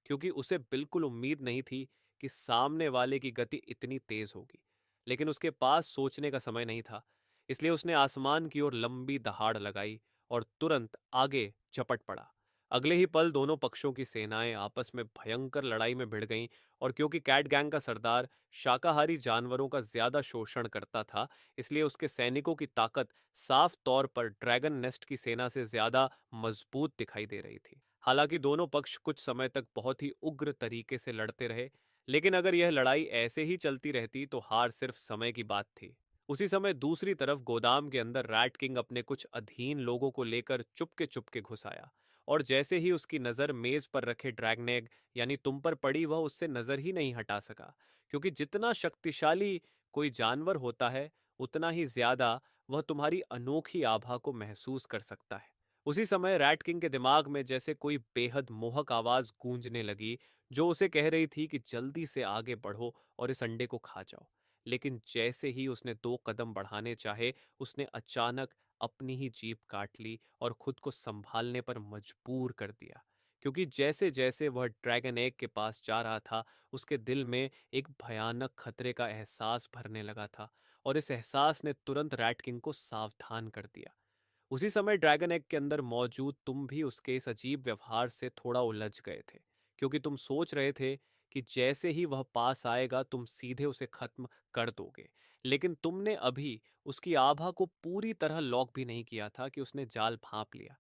क्योंकि उसे बिल्कुल उम्मीद नहीं थी कि सामने वाले की गति इतनी तेज होगी। लेकिन उसके पास सोचने का समय नहीं था, इसलिए उसने आसमान की ओर लंबी दहाड़ लगाई और तुरंत आगे झपट पड़ा। अगले ही पल दोनों पक्षों की सेनाएं आपस में भयंकर लड़ाई में भिड़ गईं, और क्योंकि कैट गैंग का सरदार शाकाहारी जानवरों का ज्यादा शोषण करता था, इसलिए उसके सैनिकों की ताकत साफ तौर पर ड्रैगन नेस्ट की सेना से ज्यादा मजबूत दिखाई दे रही थी। हालांकि दोनों पक्ष कुछ समय तक बहुत ही उग्र तरीके से लड़ते रहे, लेकिन अगर यह लड़ाई ऐसे ही चलती रहती तो हार सिर्फ समय की बात थी। उसी समय दूसरी तरफ गोदाम के अंदर रैट किंग अपने कुछ अधीन लोगों को लेकर चुपके चुपके घुस आया, और जैसे ही उसकी नजर मेज पर रखे ड्रैगनेग यानी तुम पर पड़ी, वह उससे नजर ही नहीं हटा सका, क्योंकि जितना शक्तिशाली कोई जानवर होता है उतना ही ज्यादा वह तुम्हारी अनोखी आभा को महसूस कर सकता है। उसी समय रैट किंग के दिमाग में जैसे कोई बेहद मोहक आवाज गूंजने लगी, जो उसे कह रही थी कि जल्दी से आगे बढ़ो और इस अंडे को खा जाओ। लेकिन जैसे ही उसने 2 कदम बढ़ाने चाहे, उसने अचानक अपनी ही जीभ काट ली और खुद को संभालने पर मजबूर कर दिया, क्योंकि जैसे जैसे वह ड्रैगन एग के पास जा रहा था, उसके दिल में एक भयानक खतरे का एहसास भरने लगा था, और इस एहसास ने तुरंत रैट किंग को सावधान कर दिया। उसी समय ड्रैगन एग के अंदर मौजूद तुम भी उसके इस अजीब व्यवहार से थोड़ा उलझ गए थे, क्योंकि तुम सोच रहे थे कि जैसे ही वह पास आएगा तुम सीधे उसे खत्म कर दोगे। लेकिन तुमने अभी उसकी आभा को पूरी तरह लॉक भी नहीं किया था कि उसने जाल भांप लिया।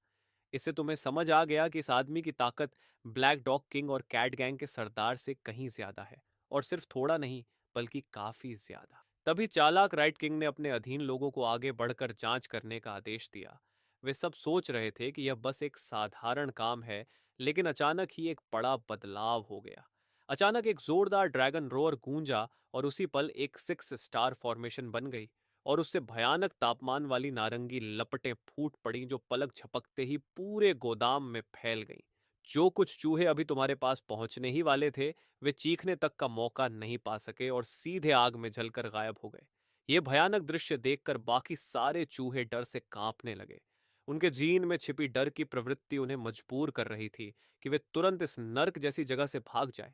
इससे तुम्हें समझ आ गया कि इस आदमी की ताकत ब्लैक डॉग किंग और कैट गैंग के सरदार से कहीं ज्यादा है, और सिर्फ थोड़ा नहीं बल्कि काफी ज्यादा। तभी चालाक राइट किंग ने अपने अधीन लोगों को आगे बढ़कर जांच करने का आदेश दिया। वे सब सोच रहे थे कि यह बस एक साधारण काम है, लेकिन अचानक ही एक बड़ा बदलाव हो गया। अचानक एक जोरदार ड्रैगन रोअर गूंजा और उसी पल एक 6 स्टार फॉर्मेशन बन गई, और उससे भयानक तापमान वाली नारंगी लपटें फूट पड़ी, जो पलक झपकते ही पूरे गोदाम में फैल गईं। जो कुछ चूहे अभी तुम्हारे पास पहुंचने ही वाले थे, वे चीखने तक का मौका नहीं पा सके और सीधे आग में जलकर गायब हो गए। ये भयानक दृश्य देखकर बाकी सारे चूहे डर से कांपने लगे। उनके जीन में छिपी डर की प्रवृत्ति उन्हें मजबूर कर रही थी कि वे तुरंत इस नर्क जैसी जगह से भाग जाएं।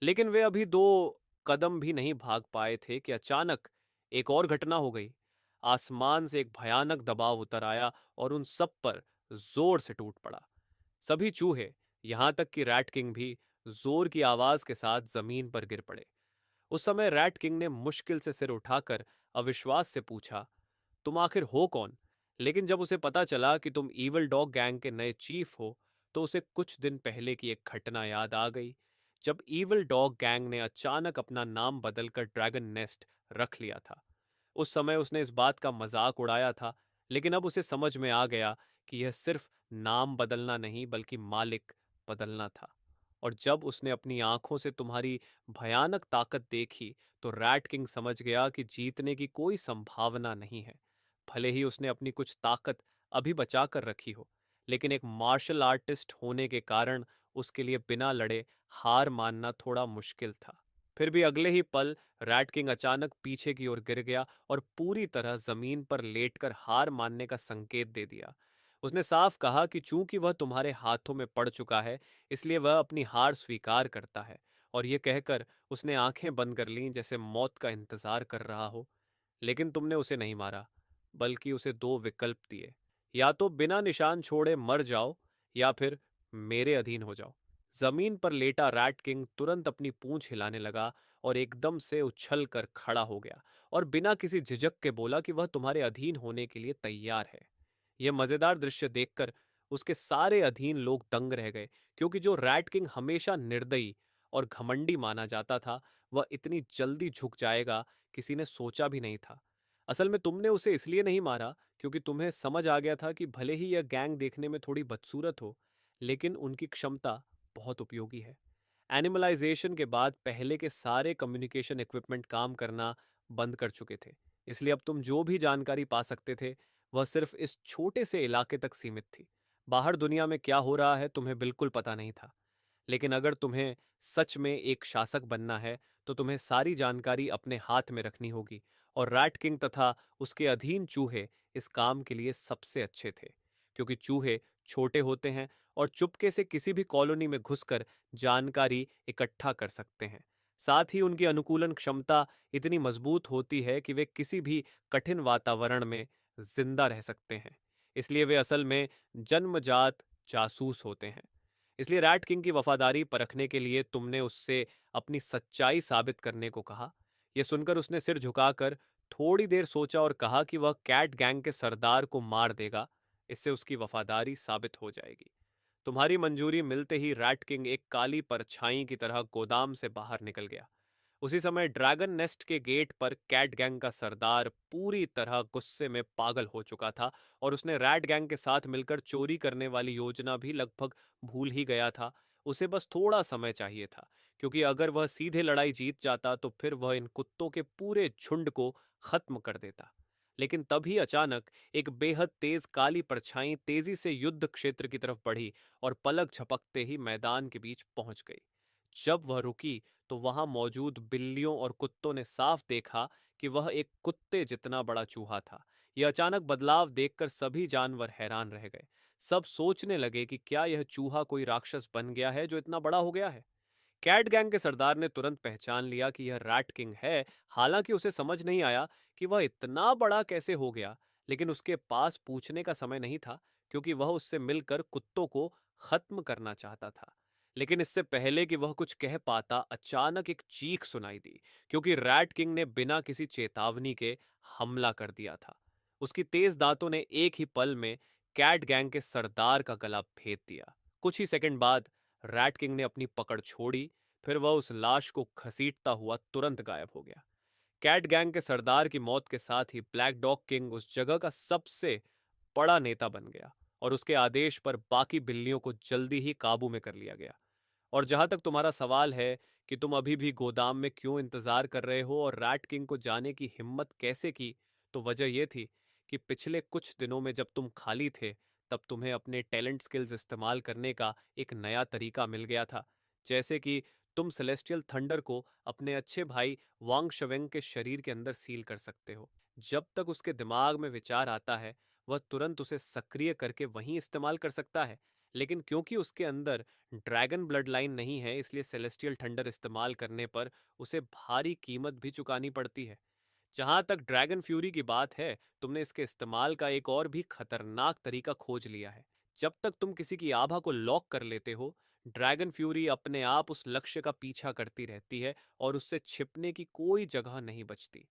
लेकिन वे अभी 2 कदम भी नहीं भाग पाए थे कि अचानक एक और घटना हो गई। आसमान से एक भयानक दबाव उतर आया और उन सब पर जोर से टूट पड़ा। सभी चूहे, यहां तक कि रैट किंग भी, जोर की आवाज के साथ जमीन पर गिर पड़े। उस समय रैट किंग ने मुश्किल से सिर उठाकर अविश्वास से पूछा, तुम आखिर हो कौन? लेकिन जब उसे पता चला कि तुम ईवल डॉग गैंग के नए चीफ हो, तो उसे कुछ दिन पहले की एक घटना याद आ गई, जब ईवल डॉग गैंग ने अचानक अपना नाम बदलकर ड्रैगन नेस्ट रख लिया था। उस समय उसने इस बात का मजाक उड़ाया था, लेकिन अब उसे समझ में आ गया कि यह सिर्फ नाम बदलना नहीं बल्कि मालिक बदलना था। और जब उसने अपनी आंखों से तुम्हारी भयानक ताकत देखी तो रैट किंग समझ गया कि जीतने की कोई संभावना नहीं है। भले ही उसने अपनी कुछ ताकत अभी बचा कर रखी हो, लेकिन एक मार्शल आर्टिस्ट होने के कारण उसके लिए बिना लड़े हार मानना थोड़ा मुश्किल था। फिर भी अगले ही पल रैट किंग अचानक पीछे की ओर गिर गया और पूरी तरह जमीन पर लेटकर हार मानने का संकेत दे दिया। उसने साफ कहा कि चूंकि वह तुम्हारे हाथों में पड़ चुका है, इसलिए वह अपनी हार स्वीकार करता है। और यह कहकर उसने आंखें बंद कर लीं जैसे मौत का इंतजार कर रहा हो। लेकिन तुमने उसे नहीं मारा, बल्कि उसे दो विकल्प दिए। या तो बिना निशान छोड़े मर जाओ, या फिर मेरे अधीन हो जाओ। जमीन पर लेटा रैट किंग तुरंत अपनी पूंछ हिलाने लगा और एकदम से उछल कर खड़ा हो गया और बिना किसी झिझक के बोला कि वह तुम्हारे अधीन होने के लिए तैयार है। यह मजेदार दृश्य देखकर उसके सारे अधीन लोग दंग रह गए, क्योंकि जो रैट किंग हमेशा निर्दयी और घमंडी माना जाता था, वह इतनी जल्दी झुक जाएगा किसी ने सोचा भी नहीं था। असल में तुमने उसे इसलिए नहीं मारा क्योंकि तुम्हें समझ आ गया था कि भले ही यह गैंग देखने में थोड़ी बदसूरत हो, लेकिन उनकी क्षमता बहुत उपयोगी है। एनिमलाइजेशन के बाद पहले के सारे कम्युनिकेशन इक्विपमेंट काम करना बंद कर चुके थे, इसलिए अब तुम जो भी जानकारी पा सकते थे वह सिर्फ इस छोटे से इलाके तक सीमित थी। बाहर दुनिया में क्या हो रहा है तुम्हें बिल्कुल पता नहीं था। लेकिन अगर तुम्हें सच में एक शासक बनना है तो तुम्हें सारी जानकारी अपने हाथ में रखनी होगी, और रैट किंग तथा उसके अधीन चूहे इस काम के लिए सबसे अच्छे थे, क्योंकि चूहे छोटे होते हैं और चुपके से किसी भी कॉलोनी में घुसकर जानकारी इकट्ठा कर सकते हैं। साथ ही उनकी अनुकूलन क्षमता इतनी मजबूत होती है कि वे किसी भी कठिन वातावरण में जिंदा रह सकते हैं। इसलिए वे असल में जन्मजात जासूस होते हैं। इसलिए रैट किंग की वफादारी परखने के लिए तुमने उससे अपनी सच्चाई साबित करने को कहा। यह सुनकर उसने सिर झुकाकर थोड़ी देर सोचा और कहा कि वह कैट गैंग के सरदार को मार देगा। इससे उसकी वफादारी साबित हो जाएगी। तुम्हारी मंजूरी मिलते ही रैट किंग एक काली परछाई की तरह गोदाम से बाहर निकल गया। उसी समय ड्रैगन नेस्ट के गेट पर कैट गैंग का सरदार पूरी तरह गुस्से में पागल हो चुका था, और उसने रैट गैंग के साथ मिलकर चोरी करने वाली योजना भी लगभग भूल ही गया था। उसे बस थोड़ा समय चाहिए था, क्योंकि अगर वह सीधे लड़ाई जीत जाता तो फिर वह इन कुत्तों के पूरे झुंड को खत्म कर देता। लेकिन तभी अचानक एक बेहद तेज काली परछाई तेजी से युद्ध क्षेत्र की तरफ बढ़ी और पलक झपकते ही मैदान के बीच पहुंच गई। जब वह रुकी तो वहां मौजूद बिल्लियों और कुत्तों ने साफ देखा कि वह एक कुत्ते जितना बड़ा चूहा था। यह अचानक बदलाव देखकर सभी जानवर हैरान रह गए। सब सोचने लगे कि क्या यह चूहा कोई राक्षस बन गया है जो इतना बड़ा हो गया है। कैट गैंग के सरदार ने तुरंत पहचान लिया कि यह रैट किंग है। हालांकि उसे समझ नहीं आया कि वह इतना बड़ा कैसे हो गया, लेकिन उसके पास पूछने का समय नहीं था, क्योंकि वह उससे मिलकर कुत्तों को खत्म करना चाहता था। लेकिन इससे पहले कि वह कुछ कह पाता, अचानक एक चीख सुनाई दी, क्योंकि रैट किंग ने बिना किसी चेतावनी के हमला कर दिया था। उसकी तेज दांतों ने एक ही पल में कैट गैंग के सरदार का गला भेद दिया। कुछ ही सेकंड बाद रैट किंग ने अपनी पकड़ छोड़ी, फिर वह उस लाश को घसीटता हुआ तुरंत गायब हो गया। कैट गैंग के सरदार की मौत के साथ ही ब्लैक डॉग किंग उस जगह का सबसे बड़ा नेता बन गया, और उसके आदेश पर बाकी बिल्लियों को जल्दी ही काबू में कर लिया गया। और जहां तक तुम्हारा सवाल है कि तुम अभी भी गोदाम में क्यों इंतजार कर रहे हो और रैट किंग को जाने की हिम्मत कैसे की, तो वजह यह थी कि पिछले कुछ दिनों में जब तुम खाली थे, तब तुम्हें अपने टैलेंट स्किल्स इस्तेमाल करने का एक नया तरीका मिल गया था। जैसे कि तुम सेलेस्टियल थंडर को अपने अच्छे भाई वांग शवेंग के शरीर के अंदर सील कर सकते हो। जब तक उसके दिमाग में विचार आता है, वह तुरंत उसे सक्रिय करके वहीं इस्तेमाल कर सकता है। लेकिन क्योंकि उसके अंदर ड्रैगन ब्लड लाइन नहीं है, इसलिए सेलेस्टियल थंडर इस्तेमाल करने पर उसे भारी कीमत भी चुकानी पड़ती है। जहां तक ड्रैगन फ्यूरी की बात है, तुमने इसके इस्तेमाल का एक और भी खतरनाक तरीका खोज लिया है। जब तक तुम किसी की आभा को लॉक कर लेते हो, ड्रैगन फ्यूरी अपने आप उस लक्ष्य का पीछा करती रहती है और उससे छिपने की कोई जगह नहीं बचती।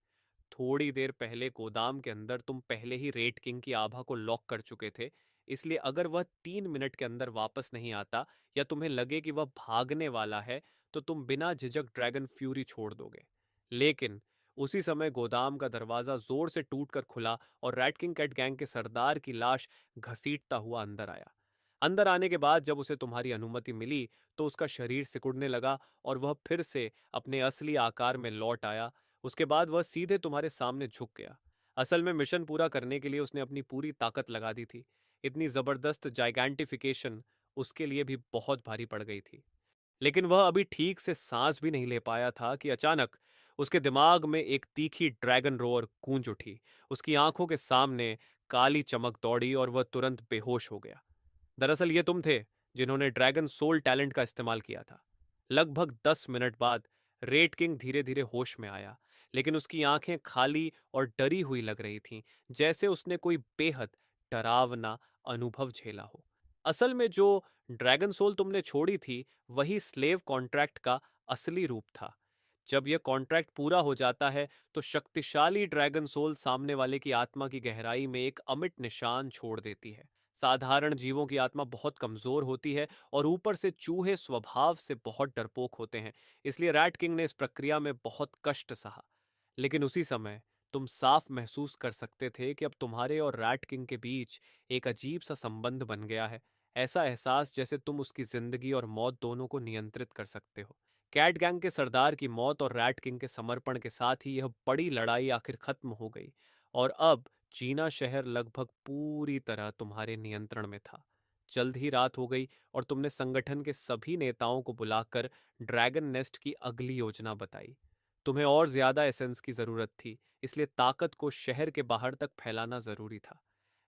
थोड़ी देर पहले गोदाम के अंदर तुम पहले ही रेड किंग की आभा को लॉक कर चुके थे, इसलिए अगर वह 3 मिनट के अंदर वापस नहीं आता या तुम्हें लगे कि वह भागने वाला है, तो तुम बिना झिझक ड्रैगन फ्यूरी छोड़ दोगे। लेकिन उसी समय गोदाम का दरवाजा जोर से टूटकर खुला और रैट किंग कैट गैंग के सरदार की लाश घसीटता हुआ अंदर आया। अंदर आने के बाद जब उसे तुम्हारी अनुमति मिली तो उसका शरीर सिकुड़ने लगा और वह फिर से अपने असली आकार में लौट आया। उसके बाद वह सीधे तुम्हारे सामने झुक गया। असल में मिशन पूरा करने के लिए उसने अपनी पूरी ताकत लगा दी थी। इतनी जबरदस्त जाइगेंटिफिकेशन उसके लिए भी बहुत भारी पड़ गई थी। लेकिन वह अभी ठीक से सांस भी नहीं ले पाया था कि अचानक उसके दिमाग में एक तीखी ड्रैगन रोअर गूंज उठी। उसकी आंखों के सामने काली चमक दौड़ी और वह तुरंत बेहोश हो गया। दरअसल ये तुम थे जिन्होंने ड्रैगन सोल टैलेंट का इस्तेमाल किया था। लगभग 10 मिनट बाद रेड किंग धीरे धीरे होश में आया, लेकिन उसकी आंखें खाली और डरी हुई लग रही थीं, जैसे उसने कोई बेहद डरावना अनुभव झेला हो। असल में जो ड्रैगन सोल तुमने छोड़ी थी वही स्लेव कॉन्ट्रैक्ट का असली रूप था। जब यह कॉन्ट्रैक्ट पूरा हो जाता है तो शक्तिशाली ड्रैगन सोल सामने वाले की आत्मा की गहराई में एक अमिट निशान छोड़ देती है। साधारण जीवों की आत्मा बहुत कमजोर होती है और ऊपर से चूहे स्वभाव से बहुत डरपोक होते हैं, इसलिए रैट किंग ने इस प्रक्रिया में बहुत कष्ट सहा। लेकिन उसी समय तुम साफ महसूस कर सकते थे कि अब तुम्हारे और रैट किंग के बीच एक अजीब सा संबंध बन गया है। ऐसा एहसास जैसे तुम उसकी जिंदगी और मौत दोनों को नियंत्रित कर सकते हो। कैट गैंग के सरदार की मौत और रैट किंग के समर्पण के साथ ही यह बड़ी लड़ाई आखिर खत्म हो गई और अब चीना शहर लगभग पूरी तरह तुम्हारे नियंत्रण में था। जल्द ही रात हो गई और तुमने संगठन के सभी नेताओं को बुलाकर ड्रैगन नेस्ट की अगली योजना बताई। तुम्हें और ज्यादा एसेंस की जरूरत थी, इसलिए ताकत को शहर के बाहर तक फैलाना जरूरी था।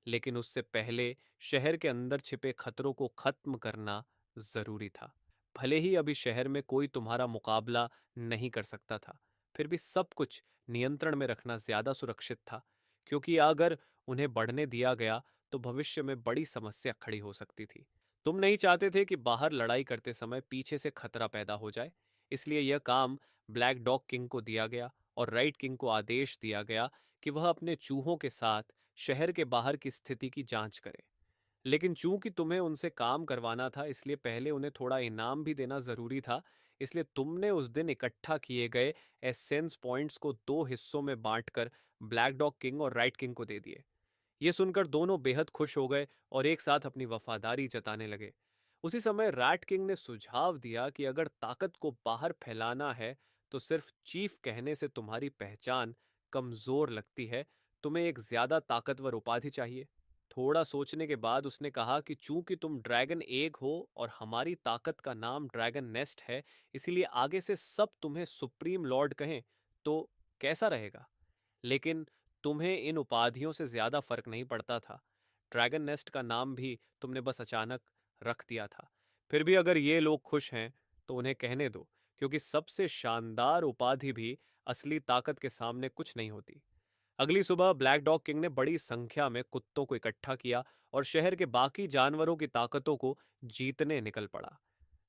लेकिन उससे पहले शहर के अंदर छिपे खतरों को खत्म करना जरूरी था। भले ही अभी शहर में कोई तुम्हारा मुकाबला नहीं कर सकता था, फिर भी सब कुछ नियंत्रण में रखना ज्यादा सुरक्षित था, क्योंकि अगर उन्हें बढ़ने दिया गया तो भविष्य में बड़ी समस्या खड़ी हो सकती थी। तुम नहीं चाहते थे कि बाहर लड़ाई करते समय पीछे से खतरा पैदा हो जाए, इसलिए यह काम ब्लैक डॉग किंग को दिया गया और राइट किंग को आदेश दिया गया कि वह अपने चूहों के साथ शहर के बाहर की स्थिति की जांच करे। लेकिन चूंकि तुम्हें उनसे काम करवाना था, इसलिए पहले उन्हें थोड़ा इनाम भी देना जरूरी था। इसलिए तुमने उस दिन इकट्ठा किए गए एसेंस पॉइंट्स को दो हिस्सों में बांटकर ब्लैक डॉग किंग और राइट किंग को दे दिए। ये सुनकर दोनों बेहद खुश हो गए और एक साथ अपनी वफादारी जताने लगे। उसी समय रैट किंग ने सुझाव दिया कि अगर ताकत को बाहर फैलाना है तो सिर्फ चीफ कहने से तुम्हारी पहचान कमजोर लगती है। तुम्हें एक ज्यादा ताकतवर उपाधि चाहिए। थोड़ा सोचने के बाद उसने कहा कि चूंकि तुम ड्रैगन एग हो और हमारी ताकत का नाम ड्रैगन नेस्ट है, इसीलिए आगे से सब तुम्हें सुप्रीम लॉर्ड कहें तो कैसा रहेगा? लेकिन तुम्हें इन उपाधियों से ज्यादा फर्क नहीं पड़ता था। ड्रैगन नेस्ट का नाम भी तुमने बस अचानक रख दिया था। फिर भी अगर ये लोग खुश हैं तो उन्हें कहने दो, क्योंकि सबसे शानदार उपाधि भी असली ताकत के सामने कुछ नहीं होती। अगली सुबह ब्लैक डॉग किंग ने बड़ी संख्या में कुत्तों को इकट्ठा किया और शहर के बाकी जानवरों की ताकतों को जीतने निकल पड़ा।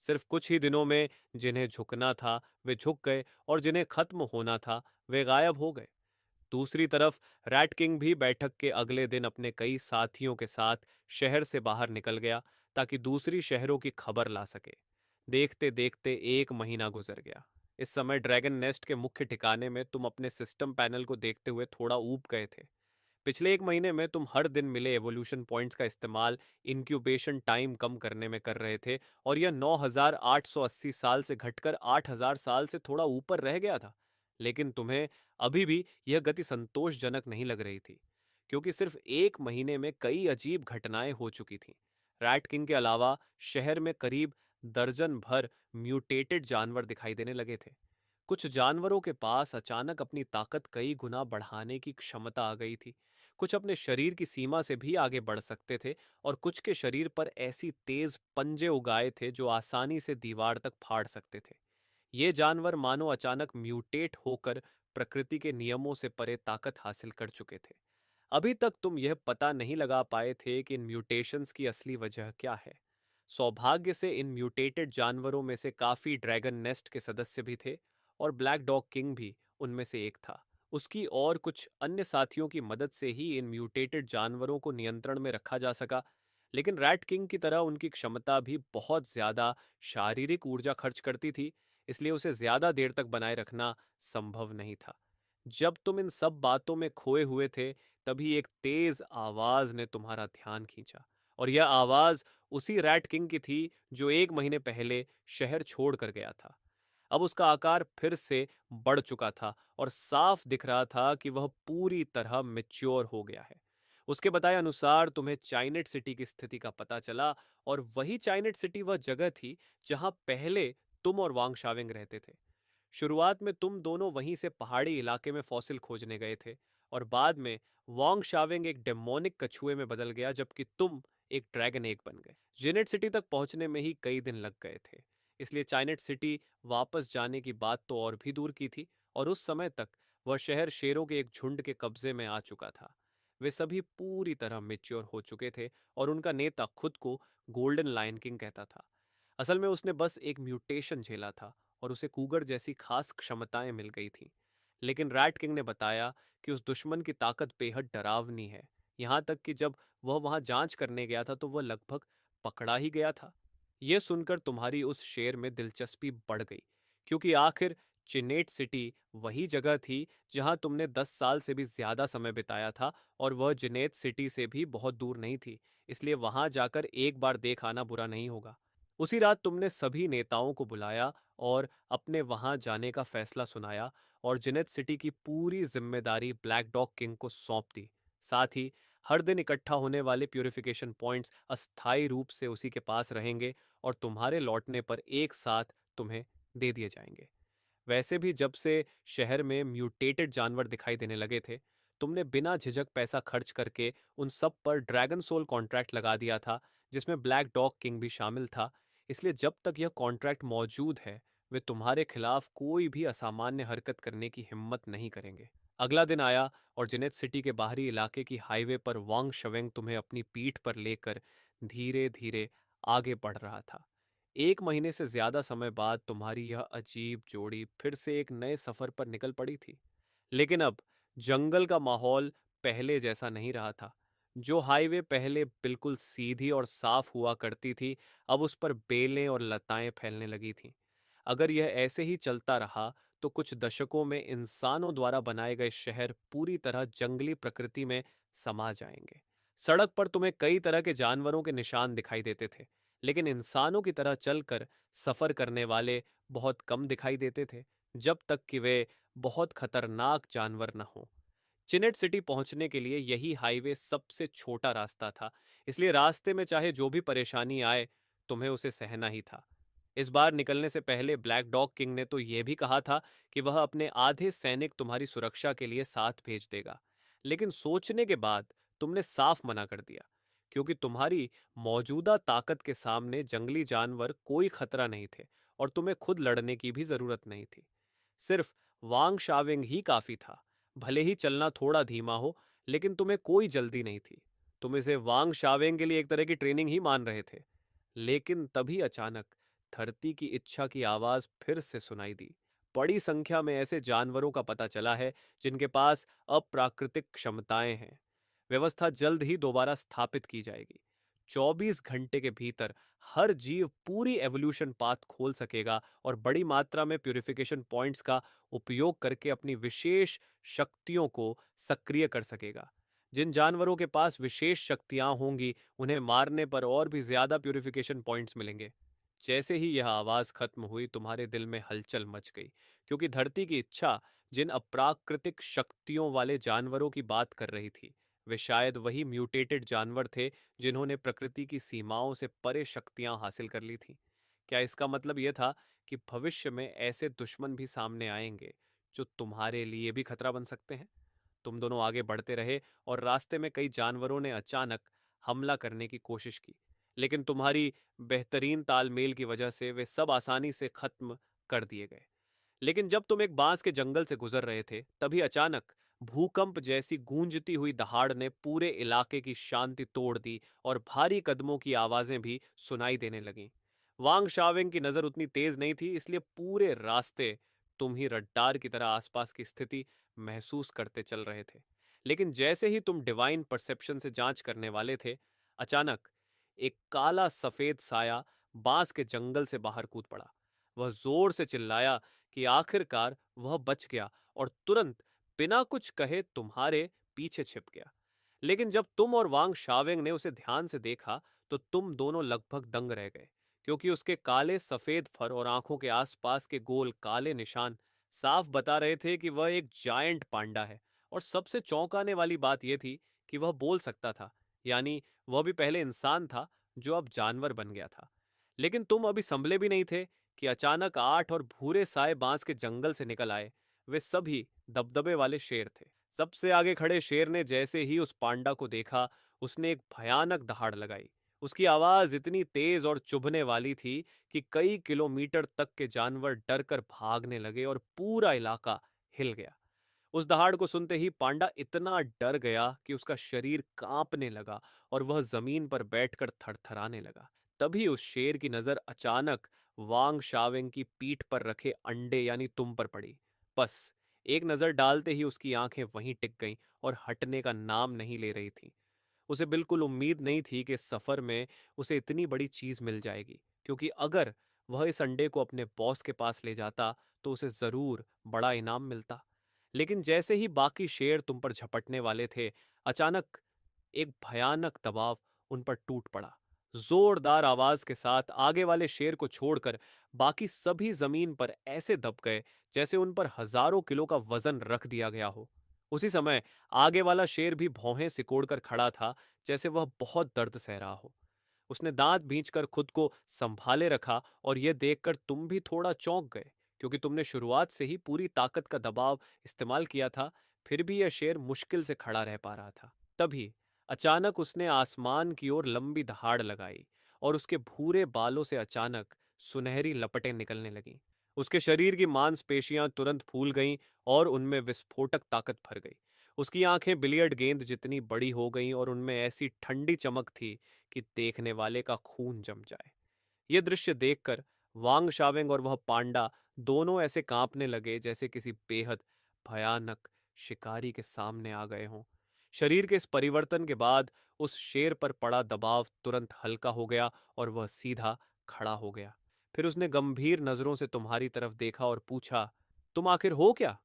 सिर्फ कुछ ही दिनों में जिन्हें झुकना था वे झुक गए और जिन्हें खत्म होना था वे गायब हो गए। दूसरी तरफ रैट किंग भी बैठक के अगले दिन अपने कई साथियों के साथ शहर से बाहर निकल गया ताकि दूसरी शहरों की खबर ला सके। देखते देखते 1 महीना गुजर गया। इस समय ड्रैगन नेस्ट के मुख्य ठिकाने में तुम अपने सिस्टम पैनल को देखते हुए थोड़ा ऊब गए थे। पिछले 1 महीने में तुम हर दिन मिले एवोल्यूशन पॉइंट्स का इस्तेमाल इंक्यूबेशन टाइम कम करने में कर रहे थे और यह 9880 साल से घटकर 8000 साल से थोड़ा ऊपर रह गया था। लेकिन तुम्हें अभी भी यह गति संतोषजनक नहीं लग रही थी, क्योंकि सिर्फ 1 महीने में कई अजीब घटनाएं हो चुकी थीं। रैट किंग के अलावा शहर में करीब दर्जन भर म्यूटेटेड जानवर दिखाई देने लगे थे। कुछ जानवरों के पास अचानक अपनी ताकत कई गुना बढ़ाने की क्षमता आ गई थी। कुछ अपने शरीर की सीमा से भी आगे बढ़ सकते थे और कुछ के शरीर पर ऐसी तेज पंजे उगाए थे जो आसानी से दीवार तक फाड़ सकते थे। ये जानवर मानो अचानक म्यूटेट होकर प्रकृति के नियमों से परे ताकत हासिल कर चुके थे। अभी तक तुम यह पता नहीं लगा पाए थे कि इन म्यूटेशंस की असली वजह क्या है। सौभाग्य से इन म्यूटेटेड जानवरों में से काफी ड्रैगन नेस्ट के सदस्य भी थे और ब्लैक डॉग किंग भी उनमें से एक था। उसकी और कुछ अन्य साथियों की मदद से ही इन म्यूटेटेड जानवरों को नियंत्रण में रखा जा सका। लेकिन रैट किंग की तरह उनकी क्षमता भी बहुत ज्यादा शारीरिक ऊर्जा खर्च करती थी, इसलिए उसे ज्यादा देर तक बनाए रखना संभव नहीं था। जब तुम इन सब बातों में खोए हुए थे, तभी एक तेज आवाज ने तुम्हारा ध्यान खींचा। और यह आवाज उसी रैट किंग की थी जो 1 महीने पहले शहर छोड़ कर गया था। अब उसका आकार फिर से बढ़ चुका था और साफ दिख रहा था कि वह पूरी तरह मैच्योर हो गया है। उसके बताए अनुसार तुम्हें चाइनेट सिटी की स्थिति का पता चला, और वही चाइनेट सिटी वह जगह थी जहां पहले तुम और वांग शावेंग रहते थे। शुरुआत में तुम दोनों वहीं से पहाड़ी इलाके में फॉसिल खोजने गए थे, और बाद में वांग शावेंग एक डेमोनिक कछुए में बदल गया, जबकि तुम एक ड्रैगन एग बन गए। जेनेट सिटी तक पहुंचने में ही कई दिन लग गए थे, इसलिए चाइनेट सिटी वापस जाने की बात तो और भी दूर की थी। और उस समय तक वह शहर शेरों के एक झुंड के कब्जे में आ चुका था। वे सभी पूरी तरह मेच्योर हो चुके थे, और उनका नेता खुद को गोल्डन लायन किंग कहता था। असल में उसने बस एक म्यूटेशन झेला था, और उसे कूगर जैसी खास क्षमताएं मिल गई थीं। लेकिन रैट किंग ने बताया कि उस दुश्मन की ताकत बेहद डरावनी है। यहाँ तक कि जब वह वहां जांच करने गया था तो वह लगभग पकड़ा ही गया था। यह सुनकर तुम्हारी उस शेर में दिलचस्पी बढ़ गई, क्योंकि आखिर चिनेट सिटी वही जगह थी जहां तुमने 10 साल से भी ज्यादा समय बिताया था, और वह जिनेट सिटी से भी बहुत दूर नहीं थी। इसलिए वहां जाकर एक बार देख आना बुरा नहीं होगा। उसी रात तुमने सभी नेताओं को बुलाया और अपने वहां जाने का फैसला सुनाया, और जिनेट सिटी की पूरी जिम्मेदारी ब्लैक डॉग किंग को सौंप दी। साथ ही हर दिन इकट्ठा होने वाले प्यूरिफिकेशन पॉइंट्स अस्थायी रूप से उसी के पास रहेंगे, और तुम्हारे लौटने पर एक साथ तुम्हें दे दिए जाएंगे। वैसे भी जब से शहर में म्यूटेटेड जानवर दिखाई देने लगे थे, तुमने बिना झिझक पैसा खर्च करके उन सब पर ड्रैगन सोल कॉन्ट्रैक्ट लगा दिया था, जिसमें ब्लैक डॉग किंग भी शामिल था। इसलिए जब तक यह कॉन्ट्रैक्ट मौजूद है, वे तुम्हारे खिलाफ कोई भी असामान्य हरकत करने की हिम्मत नहीं करेंगे। अगला दिन आया, और जिनेट सिटी के बाहरी इलाके की हाईवे पर वांग शवेंग तुम्हें अपनी पीठ पर लेकर धीरे धीरे आगे बढ़ रहा था। 1 महीने से ज्यादा समय बाद तुम्हारी यह अजीब जोड़ी फिर से एक नए सफर पर निकल पड़ी थी। लेकिन अब जंगल का माहौल पहले जैसा नहीं रहा था। जो हाईवे पहले बिल्कुल सीधी और साफ हुआ करती थी, अब उस पर बेलें और लताएं फैलने लगी थीं। अगर यह ऐसे ही चलता रहा तो कुछ दशकों में इंसानों द्वारा बनाए गए शहर पूरी तरह जंगली प्रकृति में समा जाएंगे। सड़क पर तुम्हें कई तरह के जानवरों के निशान दिखाई देते थे, लेकिन इंसानों की तरह चलकर सफर करने वाले बहुत कम दिखाई देते थे, जब तक कि वे बहुत खतरनाक जानवर न हों। चिनेट सिटी पहुंचने के लिए यही हाईवे सबसे छोटा रास्ता था, इसलिए रास्ते में चाहे जो भी परेशानी आए, तुम्हें उसे सहना ही था। इस बार निकलने से पहले ब्लैक डॉग किंग ने तो यह भी कहा था कि वह अपने आधे सैनिक तुम्हारी सुरक्षा के लिए साथ भेज देगा। लेकिन सोचने के बाद तुमने साफ मना कर दिया, क्योंकि तुम्हारी मौजूदा ताकत के सामने जंगली जानवर कोई खतरा नहीं थे, और तुम्हें खुद लड़ने की भी जरूरत नहीं थी। सिर्फ वांग शाविंग ही काफी था। भले ही चलना थोड़ा धीमा हो, लेकिन तुम्हें कोई जल्दी नहीं थी। तुम इसे वांग शावेंग के लिए एक तरह की ट्रेनिंग ही मान रहे थे। लेकिन तभी अचानक धरती की इच्छा की आवाज फिर से सुनाई दी। बड़ी संख्या में ऐसे जानवरों का पता चला है जिनके पास अप्राकृतिक क्षमताएं हैं। व्यवस्था जल्द ही दोबारा स्थापित की जाएगी। 24 घंटे के भीतर हर जीव पूरी एवोल्यूशन पाथ खोल सकेगा, और बड़ी मात्रा में प्यूरिफिकेशन पॉइंट्स का उपयोग करके अपनी विशेष शक्तियों को सक्रिय कर सकेगा। जिन जानवरों के पास विशेष शक्तियां होंगी, उन्हें मारने पर और भी ज्यादा प्यूरिफिकेशन पॉइंट्स मिलेंगे। जैसे ही यह आवाज खत्म हुई, तुम्हारे दिल में हलचल मच गई, क्योंकि धरती की इच्छा जिन अप्राकृतिक शक्तियों वाले जानवरों की बात कर रही थी, वे शायद वही म्यूटेटेड जानवर थे जिन्होंने प्रकृति की सीमाओं से परे शक्तियां हासिल कर ली थीं। क्या इसका मतलब यह था कि भविष्य में ऐसे दुश्मन भी सामने आएंगे जो तुम्हारे लिए भी खतरा बन सकते हैं? तुम दोनों आगे बढ़ते रहे, और रास्ते में कई जानवरों ने अचानक हमला करने की कोशिश की, लेकिन तुम्हारी बेहतरीन तालमेल की वजह से वे सब आसानी से खत्म कर दिए गए। लेकिन जब तुम एक बांस के जंगल से गुजर रहे थे, तभी अचानक भूकंप जैसी गूंजती हुई दहाड़ ने पूरे इलाके की शांति तोड़ दी, और भारी कदमों की आवाजें भी सुनाई देने लगीं। वांग शावेंग की नजर उतनी तेज नहीं थी, इसलिए पूरे रास्ते तुम ही रड्डार की तरह आसपास की स्थिति महसूस करते चल रहे थे। लेकिन जैसे ही तुम डिवाइन परसेप्शन से जांच करने वाले थे, अचानक एक काला सफेद साया बांस के जंगल से बाहर कूद पड़ा। वह जोर से चिल्लाया कि आखिरकार वह बच गया, और तुरंत बिना कुछ कहे तुम्हारे पीछे छिप गया। लेकिन जब तुम और वांग शावेंग ने उसे ध्यान से देखा, तो तुम दोनों लगभग दंग रह गए, क्योंकि उसके काले सफेद फर और आंखों के आसपास के गोल काले निशान साफ बता रहे थे कि वह एक जायंट पांडा है। और सबसे चौंकाने वाली बात यह थी कि वह बोल सकता था, यानी वह भी पहले इंसान था जो अब जानवर बन गया था। लेकिन तुम अभी संभले भी नहीं थे कि अचानक 8 और भूरे साए बांस के जंगल से निकल आए। वे सभी दबदबे वाले शेर थे। सबसे आगे खड़े शेर ने जैसे ही उस पांडा को देखा, उसने एक भयानक दहाड़ लगाई। उसकी आवाज इतनी तेज और चुभने वाली थी कि कई किलोमीटर तक के जानवर डर कर भागने लगे और पूरा इलाका हिल गया। उस दहाड़ को सुनते ही पांडा इतना डर गया कि उसका शरीर कांपने लगा और वह जमीन पर बैठकर थरथराने लगा। तभी उस शेर की नजर अचानक वांग शावेंग की पीठ पर रखे अंडे यानी तुम पर पड़ी। बस एक नजर डालते ही उसकी आंखें वहीं टिक गईं और हटने का नाम नहीं ले रही थीं। उसे बिल्कुल उम्मीद नहीं थी कि इस सफर में उसे इतनी बड़ी चीज मिल जाएगी, क्योंकि अगर वह इस अंडे को अपने बॉस के पास ले जाता तो उसे जरूर बड़ा इनाम मिलता। लेकिन जैसे ही बाकी शेर तुम पर झपटने वाले थे, अचानक एक भयानक दबाव उन पर टूट पड़ा। जोरदार आवाज के साथ आगे वाले शेर को छोड़कर बाकी सभी जमीन पर ऐसे दब गए जैसे उन पर हजारों किलो का वजन रख दिया गया हो। उसी समय आगे वाला शेर भी भौहें सिकोड़कर खड़ा था, जैसे वह बहुत दर्द सह रहा हो। उसने दांत भींचकर खुद को संभाले रखा और यह देखकर तुम भी थोड़ा चौंक गए, क्योंकि तुमने शुरुआत से ही पूरी ताकत का दबाव इस्तेमाल किया था। फिर भी यह शेर मुश्किल से खड़ा रह पा रहा था। तभी अचानक उसने आसमान की ओर लंबी दहाड़ लगाई और उसके भूरे बालों से अचानक सुनहरी लपटें निकलने लगीं। उसके शरीर की मांसपेशियां तुरंत फूल गईं और उनमें विस्फोटक ताकत भर गई। उसकी आंखें बिलियर्ड गेंद जितनी बड़ी हो गईं और उनमें ऐसी ठंडी चमक थी कि देखने वाले का खून जम जाए। यह दृश्य देखकर वांग शावेंग और वह पांडा दोनों ऐसे कांपने लगे जैसे किसी बेहद भयानक शिकारी के सामने आ गए हों। शरीर के इस परिवर्तन के बाद उस शेर पर पड़ा दबाव तुरंत हल्का हो गया और वह सीधा खड़ा हो गया। फिर उसने गंभीर नजरों से तुम्हारी तरफ देखा और पूछा, तुम आखिर हो क्या?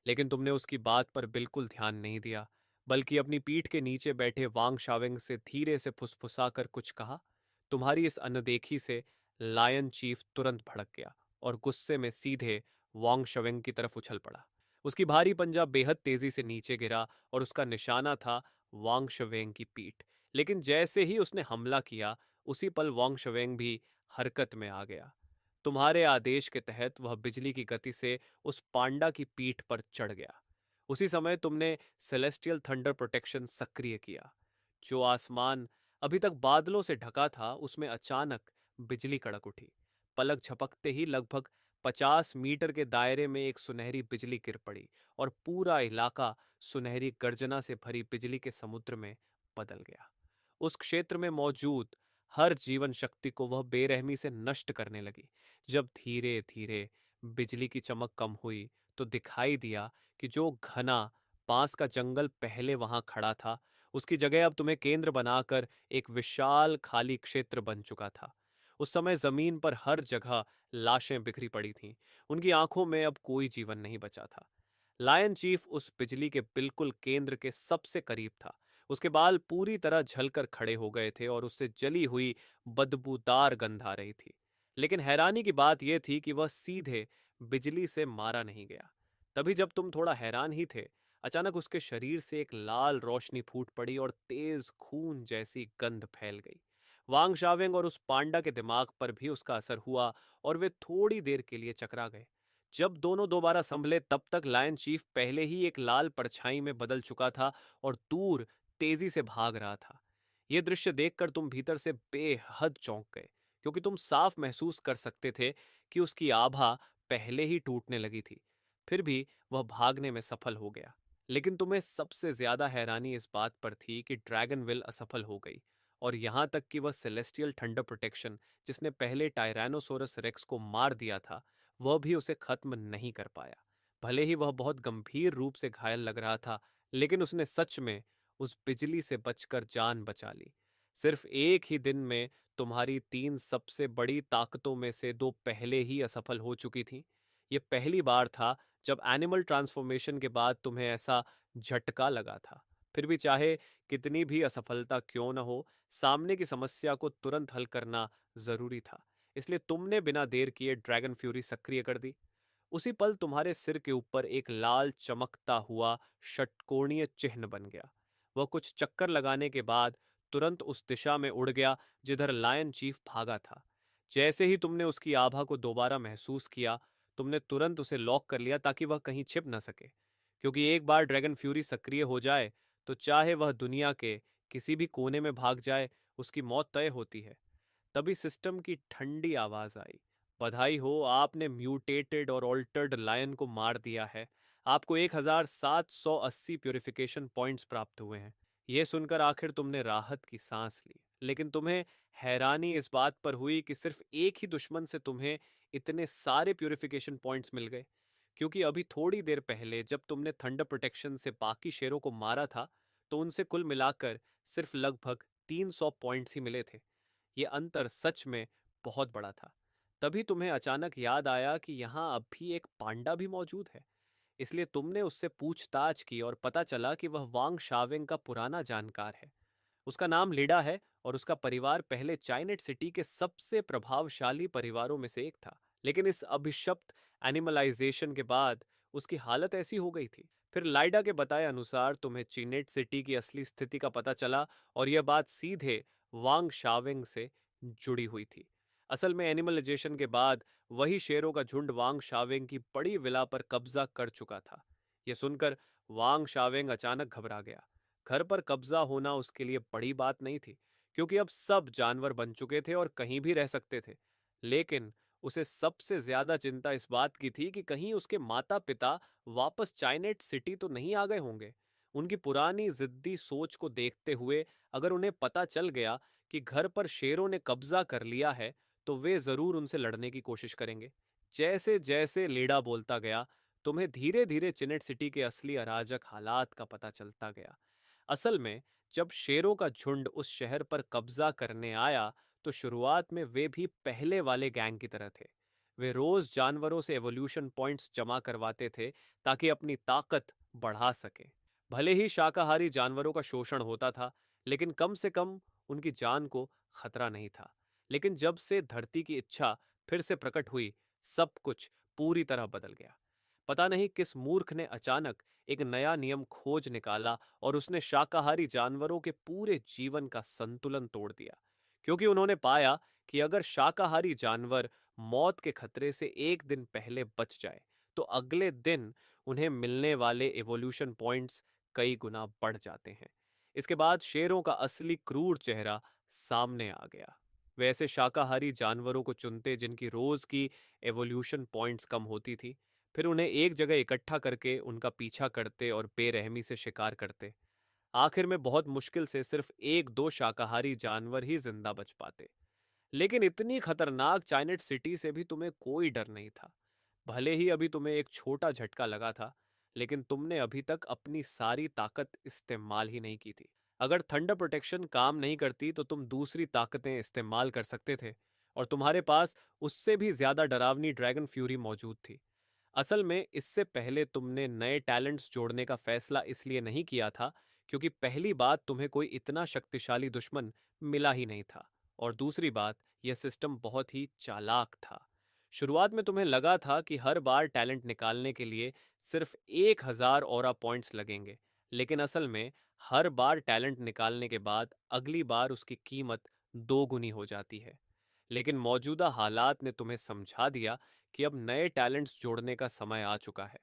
लेकिन तुमने उसकी बात पर बिल्कुल ध्यान नहीं दिया, बल्कि अपनी पीठ के नीचे बैठे वांग शावेंग से धीरे से फुसफुसाकर कुछ कहा। तुम्हारी इस अनदेखी से लायन चीफ तुरंत भड़क गया और गुस्से में सीधे वांग शावेंग की तरफ उछल पड़ा। उसकी भारी पंजा बेहद तेजी से नीचे गिरा और उसका निशाना था वांग शावेंग की पीठ। लेकिन जैसे ही उसने हमला किया, उसी पल वांग शावेंग भी हरकत में आ गया। तुम्हारे आदेश के तहत वह बिजली की गति से उस पांडा की पीठ पर चढ़ गया। उसी समय तुमने सेलेस्टियल थंडर प्रोटेक्शन सक्रिय किया। जो आसमान अभी तक बादलों से ढका था, उसमें अचानक बिजली कड़क उठी। पलक झपकते ही लगभग 50 मीटर के दायरे में एक सुनहरी बिजली गिर पड़ी और पूरा इलाका सुनहरी गर्जना से भरी बिजली के समुद्र में बदल गया। उस क्षेत्र में मौजूद हर जीवन शक्ति को वह बेरहमी से नष्ट करने लगी। जब धीरे धीरे बिजली की चमक कम हुई, तो दिखाई दिया कि जो घना बांस का जंगल पहले वहां खड़ा था, उसकी जगह अब तुम्हें केंद्र बनाकर एक विशाल खाली क्षेत्र बन चुका था। उस समय जमीन पर हर जगह लाशें बिखरी पड़ी थीं। उनकी आंखों में अब कोई जीवन नहीं बचा था। लायन चीफ उस बिजली के बिल्कुल केंद्र के सबसे करीब था। उसके बाल पूरी तरह झलकर खड़े हो गए थे और उससे जली हुई बदबूदार गंध आ रही थी। लेकिन हैरानी की बात यह थी कि वह सीधे बिजली से मारा नहीं गया। तभी जब तुम थोड़ा हैरान ही थे, अचानक उसके शरीर से एक लाल रोशनी फूट पड़ी और तेज खून जैसी गंध फैल गई। वांग शावेंग और उस पांडा के दिमाग पर भी उसका असर हुआ और वे थोड़ी देर के लिए चकरा गए। जब दोनों दोबारा संभले, तब तक लायन चीफ पहले ही एक लाल परछाई में बदल चुका था और दूर तेजी से भाग रहा था। यह दृश्य देखकर तुम भीतर से बेहद चौंक गए, क्योंकि तुम साफ महसूस कर सकते थे कि उसकी आभा पहले ही टूटने लगी थी। फिर भी वह भागने में सफल हो गया। लेकिन तुम्हें सबसे ज्यादा हैरानी इस बात पर थी कि ड्रैगन विल असफल हो गई, और यहां तक कि वह सेलेस्टियल थंडर प्रोटेक्शन, जिसने पहले टायरानोसोरस रेक्स को मार दिया था, वह भी उसे खत्म नहीं कर पाया। भले ही वह बहुत गंभीर रूप से घायल लग रहा था, लेकिन उसने सच में उस बिजली से बचकर जान बचा ली। सिर्फ एक ही दिन में तुम्हारी 3 सबसे बड़ी ताकतों में से 2 पहले ही असफल हो चुकी थीं। यह पहली बार था जब एनिमल ट्रांसफॉर्मेशन के बाद तुम्हें ऐसा झटका लगा था। फिर भी चाहे कितनी भी असफलता क्यों न हो, सामने की समस्या को तुरंत हल करना जरूरी था। इसलिए तुमने बिना देर किए ड्रैगन फ्यूरी सक्रिय कर दी। उसी पल तुम्हारे सिर के ऊपर एक लाल चमकता हुआ षटकोणीय चिन्ह बन गया। वह कुछ चक्कर लगाने के बाद तुरंत उस दिशा में उड़ गया जिधर लायन चीफ भागा था। जैसे ही तुमने उसकी आभा को दोबारा महसूस किया, तुमने तुरंत उसे लॉक कर लिया ताकि वह कहीं छिप न सके, क्योंकि एक बार ड्रैगन फ्यूरी सक्रिय हो जाए तो चाहे वह दुनिया के किसी भी कोने में भाग जाए, उसकी मौत तय होती है। तभी सिस्टम की ठंडी आवाज आई, बधाई हो, आपने म्यूटेटेड और ऑल्टर्ड लायन को मार दिया है। आपको 1780 प्यूरिफिकेशन पॉइंट्स प्राप्त हुए हैं। यह सुनकर आखिर तुमने राहत की सांस ली, लेकिन तुम्हें हैरानी इस बात पर हुई कि सिर्फ एक ही दुश्मन से तुम्हें इतने सारे प्यूरिफिकेशन पॉइंट्स मिल गए। क्योंकि अभी थोड़ी देर पहले जब तुमने थंडर प्रोटेक्शन से बाकी शेरों को मारा था, तो उनसे कुल मिलाकर सिर्फ लगभग 300 पॉइंट्स ही मिले थे। ये अंतर सच में बहुत बड़ा था। तभी तुम्हें अचानक याद आया कि यहाँ अब भी एक पांडा भी मौजूद है। इसलिए तुमने उससे पूछताछ की और पता चला कि वह वांग शावेंग का पुराना जानकार है। उसका नाम लिडा है और उसका परिवार पहले चाइनेट सिटी के सबसे प्रभावशाली परिवारों में से एक था। लेकिन इस अभिशप्त एनिमलाइजेशन के बाद उसकी हालत ऐसी हो गई थी। फिर लाइडा के बताए अनुसार तुम्हें चीनेट सिटी की असली स्थिति का पता चला, और यह बात सीधे वांग शावेंग से जुड़ी हुई थी। असल में एनिमलाइजेशन के बाद वही शेरों का झुंड वांग शावेंग की बड़ी विला पर कब्जा कर चुका था। यह सुनकर वांग शावेंग अचानक घबरा गया। घर पर कब्जा होना उसके लिए बड़ी बात नहीं थी, क्योंकि अब सब जानवर बन चुके थे और कहीं भी रह सकते थे। लेकिन उसे सबसे ज्यादा चिंता इस बात की थी कि कहीं उसके माता पिता वापस चाइनेट सिटी तो नहीं आ गए होंगे। उनकी पुरानी जिद्दी सोच को देखते हुए अगर उन्हें पता चल गया कि घर पर शेरों ने कब्जा कर लिया है, तो वे जरूर उनसे लड़ने की कोशिश करेंगे। जैसे जैसे लीडा बोलता गया, तुम्हें धीरे धीरे चिनेट सिटी के असली अराजक हालात का पता चलता गया। असल में जब शेरों का झुंड उस शहर पर कब्जा करने आया, तो शुरुआत में वे भी पहले वाले गैंग की तरह थे। वे रोज जानवरों से एवोल्यूशन पॉइंट्स जमा करवाते थे ताकि अपनी ताकत बढ़ा सके। भले ही शाकाहारी जानवरों का शोषण होता था, लेकिन कम से कम उनकी जान को खतरा नहीं था। लेकिन जब से धरती की इच्छा फिर से प्रकट हुई, सब कुछ पूरी तरह बदल गया। पता नहीं किस मूर्ख ने अचानक एक नया नियम खोज निकाला और उसने शाकाहारी जानवरों के पूरे जीवन का संतुलन तोड़ दिया। क्योंकि उन्होंने पाया कि अगर शाकाहारी जानवर मौत के खतरे से एक दिन पहले बच जाए, तो अगले दिन उन्हें मिलने वाले इवोल्यूशन पॉइंट्स कई गुना बढ़ जाते हैं। इसके बाद शेरों का असली क्रूर चेहरा सामने आ गया। वे ऐसे शाकाहारी जानवरों को चुनते जिनकी रोज की एवोल्यूशन पॉइंट्स कम होती थी। फिर उन्हें एक जगह इकट्ठा करके उनका पीछा करते और बेरहमी से शिकार करते। आखिर में बहुत मुश्किल से सिर्फ एक दो शाकाहारी जानवर ही जिंदा बच पाते। लेकिन इतनी खतरनाक चाइनेट सिटी से भी तुम्हें कोई डर नहीं था। भले ही अभी तुम्हें एक छोटा झटका लगा था, लेकिन तुमने अभी तक अपनी सारी ताकत इस्तेमाल ही नहीं की थी। अगर थंडर प्रोटेक्शन काम नहीं करती तो तुम दूसरी ताकतें इस्तेमाल कर सकते थे, और तुम्हारे पास उससे भी ज्यादा डरावनी ड्रैगन फ्यूरी मौजूद थी। असल में इससे पहले तुमने नए टैलेंट्स जोड़ने का फैसला इसलिए नहीं किया था, क्योंकि पहली बात तुम्हें कोई इतना शक्तिशाली दुश्मन मिला ही नहीं था, और दूसरी बात यह सिस्टम बहुत ही चालाक था। शुरुआत में तुम्हें लगा था कि हर बार टैलेंट निकालने के लिए सिर्फ 1000 ऑरा पॉइंट्स लगेंगे, लेकिन असल में हर बार टैलेंट निकालने के बाद अगली बार उसकी कीमत दो गुनी हो जाती है। लेकिन मौजूदा हालात ने तुम्हें समझा दिया कि अब नए टैलेंट्स जोड़ने का समय आ चुका है।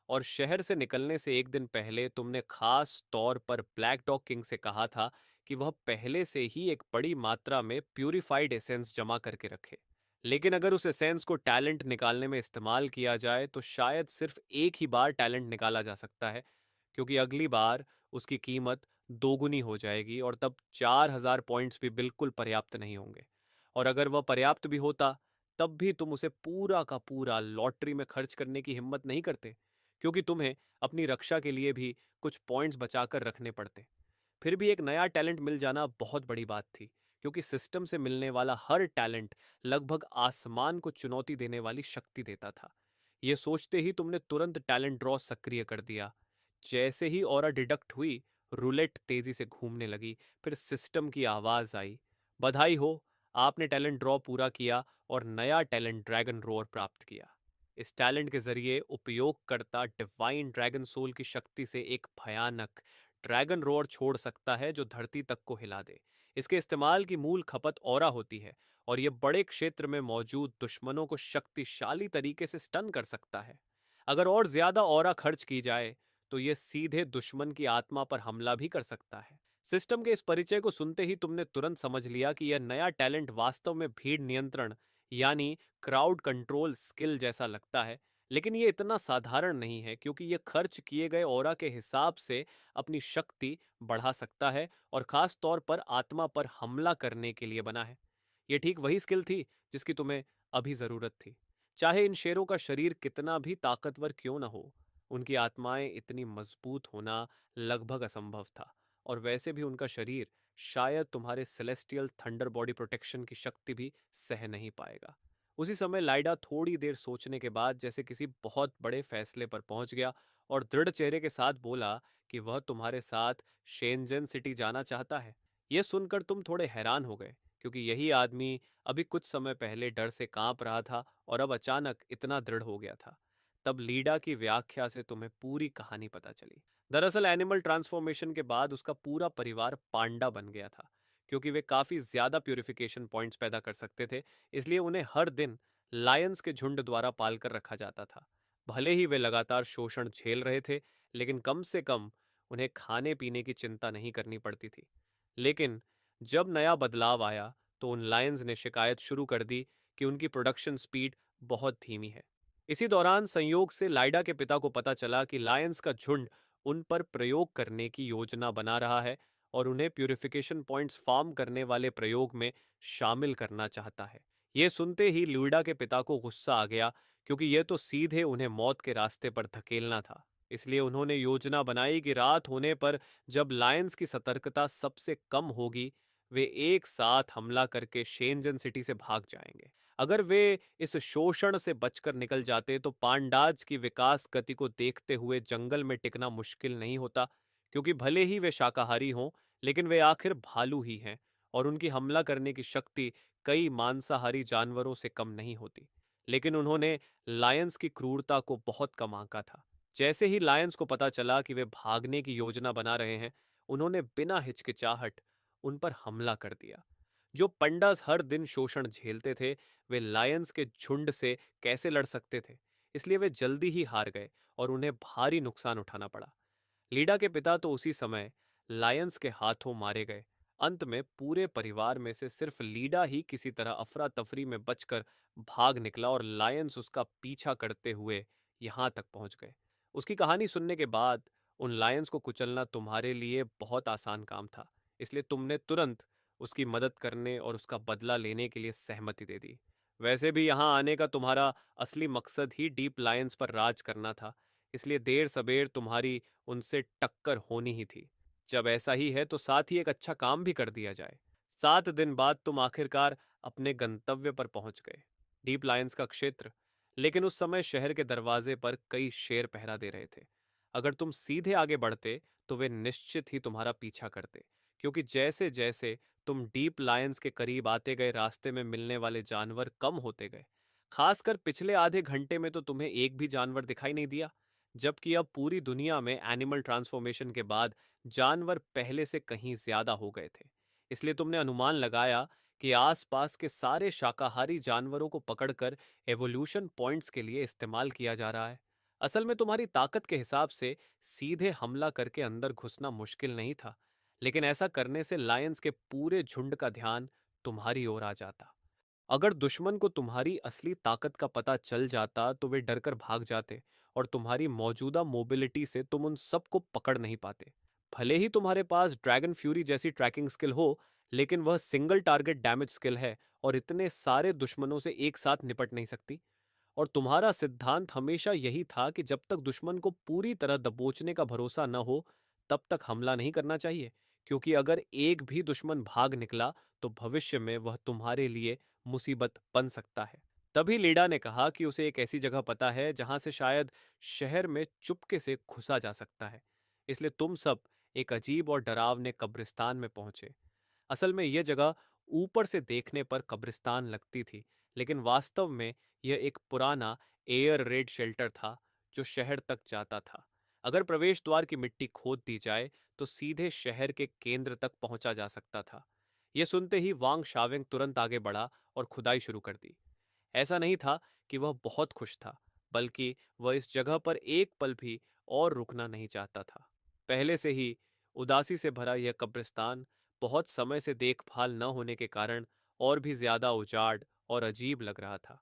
और शहर से निकलने से एक दिन पहले तुमने खास तौर पर ब्लैक डॉग किंग से कहा था कि वह पहले से ही एक बड़ी मात्रा में प्यूरिफाइड एसेंस जमा करके रखे। लेकिन अगर उस एसेंस को टैलेंट निकालने में इस्तेमाल किया जाए तो शायद सिर्फ एक ही बार टैलेंट निकाला जा सकता है, क्योंकि अगली बार उसकी कीमत दोगुनी हो जाएगी, और तब 4000 पॉइंट्स भी बिल्कुल पर्याप्त नहीं होंगे। और अगर वह पर्याप्त भी होता, तब भी तुम उसे पूरा का पूरा लॉटरी में खर्च करने की हिम्मत नहीं करते, क्योंकि तुम्हें अपनी रक्षा के लिए भी कुछ पॉइंट्स बचाकर रखने पड़ते। फिर भी एक नया टैलेंट मिल जाना बहुत बड़ी बात थी, क्योंकि सिस्टम से मिलने वाला हर टैलेंट लगभग आसमान को चुनौती देने वाली शक्ति देता था। ये सोचते ही तुमने तुरंत टैलेंट ड्रॉ सक्रिय कर दिया। जैसे ही ऑरा डिडक्ट हुई, रूलेट तेजी से घूमने लगी। फिर सिस्टम की आवाज आई, बधाई हो, आपने टैलेंट ड्रॉ पूरा किया और नया टैलेंट ड्रैगन रोअर प्राप्त किया। इस टैलेंट के जरिए उपयोगकर्ता डिवाइन ड्रैगन सोल की शक्ति से एक भयानक ड्रैगन रोअर छोड़ सकता है जो धरती तक को हिला दे। इसके इस्तेमाल की मूल खपत ऑरा होती है और यह बड़े क्षेत्र में मौजूद दुश्मनों को शक्तिशाली तरीके से स्टन कर सकता है। अगर और ज्यादा ऑरा खर्च की जाए तो यह सीधे दुश्मन की आत्मा पर हमला भी कर सकता है। सिस्टम के इस परिचय को सुनते ही तुमने तुरंत समझ लिया कि यह नया टैलेंट वास्तव में भीड़ नियंत्रण यानी क्राउड कंट्रोल स्किल जैसा लगता है, लेकिन यह इतना साधारण नहीं है क्योंकि यह खर्च किए गए ऑरा के हिसाब से अपनी शक्ति बढ़ा सकता है और खास तौर पर आत्मा पर हमला करने के लिए बना है। यह ठीक वही स्किल थी जिसकी तुम्हें अभी जरूरत थी। चाहे इन शेरों का शरीर कितना भी ताकतवर क्यों न हो, उनकी आत्माएं इतनी मजबूत होना लगभग असंभव था। और वैसे भी उनका शरीर शायद तुम्हारे सेलेस्टियल थंडर बॉडी प्रोटेक्शन की शक्ति भी सह नहीं पाएगा। उसी समय लाइडा थोड़ी देर सोचने के बाद जैसे किसी बहुत बड़े फैसले पर पहुंच गया और दृढ़ चेहरे के साथ बोला कि वह तुम्हारे साथ शेनजन सिटी जाना चाहता है। यह सुनकर तुम थोड़े हैरान हो गए क्योंकि यही आदमी अभी कुछ समय पहले डर से कांप रहा था और अब अचानक इतना दृढ़ हो गया था। तब लीडा की व्याख्या से तुम्हें पूरी कहानी पता चली। दरअसल एनिमल ट्रांसफॉर्मेशन के बाद उसका पूरा परिवार पांडा बन गया था। क्योंकि वे काफी ज्यादा प्यूरिफिकेशन पॉइंट्स पैदा कर सकते थे, इसलिए उन्हें हर दिन लायंस के झुंड द्वारा पालकर रखा जाता था। भले ही वे लगातार शोषण झेल रहे थे, लेकिन कम से कम उन्हें खाने पीने की चिंता नहीं करनी पड़ती थी। लेकिन जब नया बदलाव आया तो उन लायंस ने शिकायत शुरू कर दी कि उनकी प्रोडक्शन स्पीड बहुत धीमी है। इसी दौरान संयोग से लाइडा के पिता को पता चला कि लायंस का झुंड उन पर प्रयोग करने की योजना बना रहा है और उन्हें प्यूरिफिकेशन पॉइंट्स फार्म करने वाले प्रयोग में शामिल करना चाहता है। ये सुनते ही लुइडा के पिता को गुस्सा आ गया क्योंकि यह तो सीधे उन्हें मौत के रास्ते पर धकेलना था। इसलिए उन्होंने योजना बनाई कि रात होने पर जब लायंस की सतर्कता सबसे कम होगी, वे एक साथ हमला करके शेनजन सिटी से भाग जाएंगे। अगर वे इस शोषण से बचकर निकल जाते तो पांडाज की विकास गति को देखते हुए जंगल में टिकना मुश्किल नहीं होता, क्योंकि भले ही वे शाकाहारी हों, लेकिन वे आखिर भालू ही हैं और उनकी हमला करने की शक्ति कई मांसाहारी जानवरों से कम नहीं होती। लेकिन उन्होंने लायंस की क्रूरता को बहुत कम आंका था। जैसे ही लायंस को पता चला कि वे भागने की योजना बना रहे हैं, उन्होंने बिना हिचकिचाहट उन पर हमला कर दिया। जो पंडास हर दिन शोषण झेलते थे, वे लायंस के झुंड से कैसे लड़ सकते थे? इसलिए वे जल्दी ही हार गए और उन्हें भारी नुकसान उठाना पड़ा। लीडा के पिता तो उसी समय लायंस के हाथों मारे गए। अंत में पूरे परिवार में से सिर्फ लीडा ही किसी तरह अफरा तफरी में बचकर भाग निकला और लायंस उसका पीछा करते हुए यहां तक पहुंच गए। उसकी कहानी सुनने के बाद उन लायंस को कुचलना तुम्हारे लिए बहुत आसान काम था, इसलिए तुमने तुरंत उसकी मदद करने और उसका बदला लेने के लिए सहमति दे दी। वैसे भी यहाँ आने का तुम्हारा असली मकसद ही डीप लायंस पर राज करना था, इसलिए देर सबेर तुम्हारी उनसे टक्कर होनी ही थी। जब ऐसा ही है तो साथ ही एक अच्छा काम भी कर दिया जाए। 7 दिन बाद तुम आखिरकार अपने गंतव्य पर पहुंच गए, डीप लायंस का क्षेत्र। लेकिन उस समय शहर के दरवाजे पर कई शेर पहरा दे रहे थे। अगर तुम सीधे आगे बढ़ते तो वे निश्चित ही तुम्हारा पीछा करते, क्योंकि जैसे जैसे तुम डीप लायंस के करीब आते गए रास्ते में मिलने वाले जानवर कम होते गए। खासकर पिछले आधे घंटे में तो तुम्हें एक भी जानवर दिखाई नहीं दिया, जबकि अब पूरी दुनिया में एनिमल ट्रांसफॉर्मेशन के बाद जानवर पहले से कहीं ज्यादा हो गए थे। इसलिए तुमने अनुमान लगाया कि आसपास के सारे शाकाहारी जानवरों को पकड़कर एवोल्यूशन पॉइंट्स के लिए इस्तेमाल किया जा रहा है। असल में तुम्हारी ताकत के हिसाब से सीधे हमला करके अंदर घुसना मुश्किल नहीं था, लेकिन ऐसा करने से लायंस के पूरे झुंड का ध्यान तुम्हारी ओर आ जाता। अगर दुश्मन को तुम्हारी असली ताकत का पता चल जाता तो वे डरकर भाग जाते और तुम्हारी मौजूदा मोबिलिटी से तुम उन सबको पकड़ नहीं पाते। भले ही तुम्हारे पास ड्रैगन फ्यूरी जैसी ट्रैकिंग स्किल हो, लेकिन वह सिंगल टारगेट डैमेज स्किल है और इतने सारे दुश्मनों से एक साथ निपट नहीं सकती। और तुम्हारा सिद्धांत हमेशा यही था कि जब तक दुश्मन को पूरी तरह दबोचने का भरोसा न हो, तब तक हमला नहीं करना चाहिए, क्योंकि अगर एक भी दुश्मन भाग निकला तो भविष्य में वह तुम्हारे लिए मुसीबत बन सकता है। तभी लीडा ने कहा कि उसे एक ऐसी जगह पता है जहां से शायद शहर में चुपके से घुसा जा सकता है। इसलिए तुम सब एक अजीब और डरावने कब्रिस्तान में पहुंचे। असल में यह जगह ऊपर से देखने पर कब्रिस्तान लगती थी, लेकिन वास्तव में यह एक पुराना एयर रेड शेल्टर था जो शहर तक जाता था। अगर प्रवेश द्वार की मिट्टी खोद दी जाए तो सीधे शहर के केंद्र तक पहुंचा जा सकता था। यह सुनते ही वांग शावेंग तुरंत आगे बढ़ा और खुदाई शुरू कर दी। ऐसा नहीं था कि वह बहुत खुश था, बल्कि वह इस जगह पर एक पल भी और रुकना नहीं चाहता था। पहले से ही उदासी से भरा यह कब्रिस्तान बहुत समय से देखभाल न होने के कारण और भी ज्यादा उजाड़ और अजीब लग रहा था।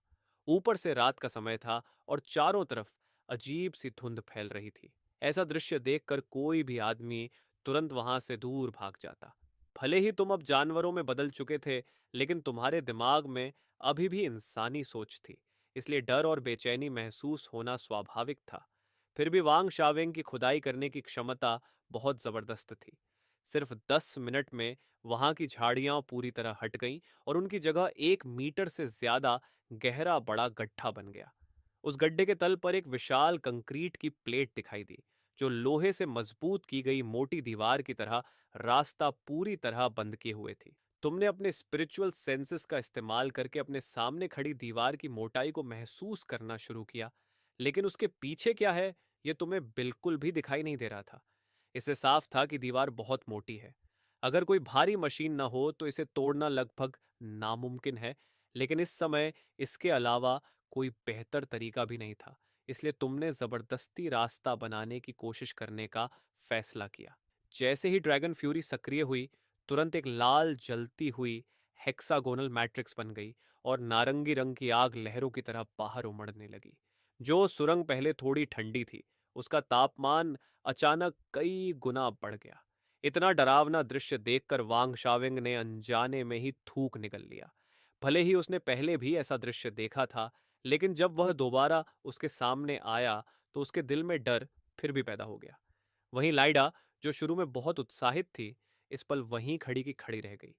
ऊपर से रात का समय था और चारों तरफ अजीब सी धुंध फैल रही थी। ऐसा दृश्य देखकर कोई भी आदमी तुरंत वहां से दूर भाग जाता। भले ही तुम अब जानवरों में बदल चुके थे, लेकिन तुम्हारे दिमाग में अभी भी इंसानी सोच थी, इसलिए डर और बेचैनी महसूस होना स्वाभाविक था। फिर भी वांग शावेंग की खुदाई करने की क्षमता बहुत जबरदस्त थी। सिर्फ 10 मिनट में वहां की झाड़ियां पूरी तरह हट गईं और उनकी जगह 1 मीटर से ज्यादा गहरा बड़ा गड्ढा बन गया। उस गड्ढे के तल पर एक विशाल कंक्रीट की प्लेट दिखाई दी, जो लोहे से मजबूत की गई मोटी दीवार की तरह रास्ता पूरी तरह बंद किए हुए थी। तुमने अपने स्पिरिचुअल सेंसेस का इस्तेमाल करके अपने सामने खड़ी दीवार की मोटाई को महसूस करना शुरू किया, लेकिन उसके पीछे क्या है यह तुम्हें बिल्कुल भी दिखाई नहीं दे रहा था। इससे साफ था कि दीवार बहुत मोटी है। अगर कोई भारी मशीन न हो तो इसे तोड़ना लगभग नामुमकिन है, लेकिन इस समय इसके अलावा कोई बेहतर तरीका भी नहीं था। इसलिए तुमने जबरदस्ती रास्ता बनाने की कोशिश करने का फैसला किया। जैसे ही ड्रैगन फ्यूरी सक्रिय हुई, तुरंत एक लाल जलती हुई हेक्सागोनल मैट्रिक्स बन गई और नारंगी रंग की आग लहरों की तरह बाहर उमड़ने लगी। जो सुरंग पहले थोड़ी ठंडी थी, उसका तापमान अचानक कई गुना बढ़ गया। इतना डरावना दृश्य देखकर वांग शावेंग ने अनजाने में ही थूक निकल लिया। भले ही उसने पहले भी ऐसा दृश्य देखा था, लेकिन जब वह दोबारा उसके सामने आया तो उसके दिल में डर फिर भी पैदा हो गया। वहीं लाइडा, जो शुरू में बहुत उत्साहित थी, इस पल वहीं खड़ी की खड़ी रह गई।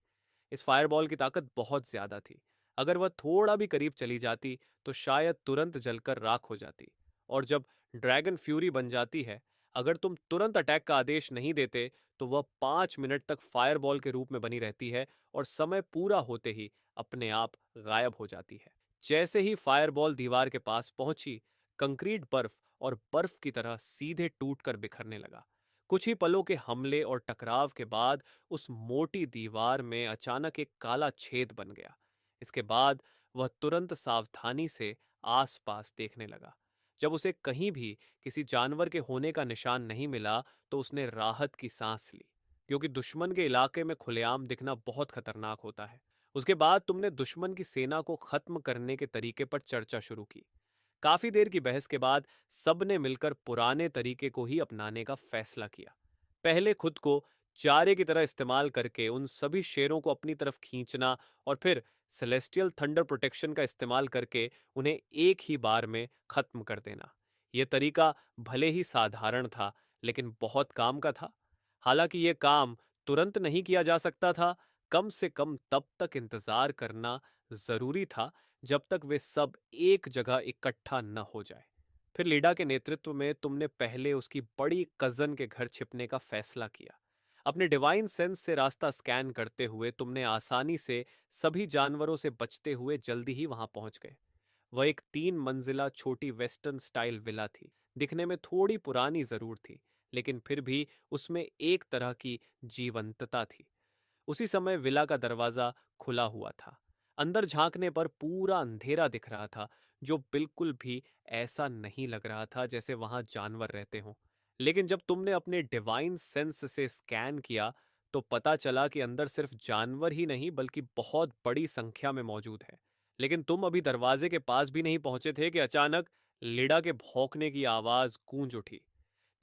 इस फायरबॉल की ताकत बहुत ज्यादा थी। अगर वह थोड़ा भी करीब चली जाती तो शायद तुरंत जलकर राख हो जाती। और जब ड्रैगन फ्यूरी बन जाती है, अगर तुम तुरंत अटैक का आदेश नहीं देते तो वह 5 मिनट तक फायरबॉल के रूप में बनी रहती है और समय पूरा होते ही अपने आप गायब हो जाती है। जैसे ही फायरबॉल दीवार के पास पहुंची, कंक्रीट बर्फ और बर्फ की तरह सीधे टूटकर बिखरने लगा। कुछ ही पलों के हमले और टकराव के बाद उस मोटी दीवार में अचानक एक काला छेद बन गया। इसके बाद वह तुरंत सावधानी से आसपास देखने लगा। जब उसे कहीं भी किसी जानवर के होने का निशान नहीं मिला तो उसने राहत की सांस ली, क्योंकि दुश्मन के इलाके में खुलेआम दिखना बहुत खतरनाक होता है। उसके बाद तुमने दुश्मन की सेना को खत्म करने के तरीके पर चर्चा शुरू की। काफी देर की बहस के बाद सबने मिलकर पुराने तरीके को ही अपनाने का फैसला किया। पहले खुद को चारे की तरह इस्तेमाल करके उन सभी शेरों को अपनी तरफ खींचना और फिर सेलेस्टियल थंडर प्रोटेक्शन का इस्तेमाल करके उन्हें एक ही बार में खत्म कर देना। यह तरीका भले ही साधारण था, लेकिन बहुत काम का था। हालांकि यह काम तुरंत नहीं किया जा सकता था, कम से कम तब तक इंतजार करना जरूरी था जब तक वे सब एक जगह इकट्ठा न हो जाए। फिर लीडा के नेतृत्व में तुमने पहले उसकी बड़ी कजन के घर छिपने का फैसला किया। अपने डिवाइन सेंस से रास्ता स्कैन करते हुए तुमने आसानी से सभी जानवरों से बचते हुए जल्दी ही वहां पहुंच गए। वह एक 3 मंजिला छोटी वेस्टर्न स्टाइल विला थी। दिखने में थोड़ी पुरानी जरूर थी, लेकिन फिर भी उसमें एक तरह की जीवंतता थी। उसी समय विला का दरवाजा खुला हुआ था। अंदर झांकने पर पूरा अंधेरा दिख रहा था, जो बिल्कुल भी ऐसा नहीं लग रहा था जैसे वहां जानवर रहते हों। लेकिन जब तुमने अपने डिवाइन सेंस से स्कैन किया तो पता चला कि अंदर सिर्फ जानवर ही नहीं बल्कि बहुत बड़ी संख्या में मौजूद है। लेकिन तुम अभी दरवाजे के पास भी नहीं पहुंचे थे कि अचानक लिडा के भौंकने की आवाज गूंज उठी।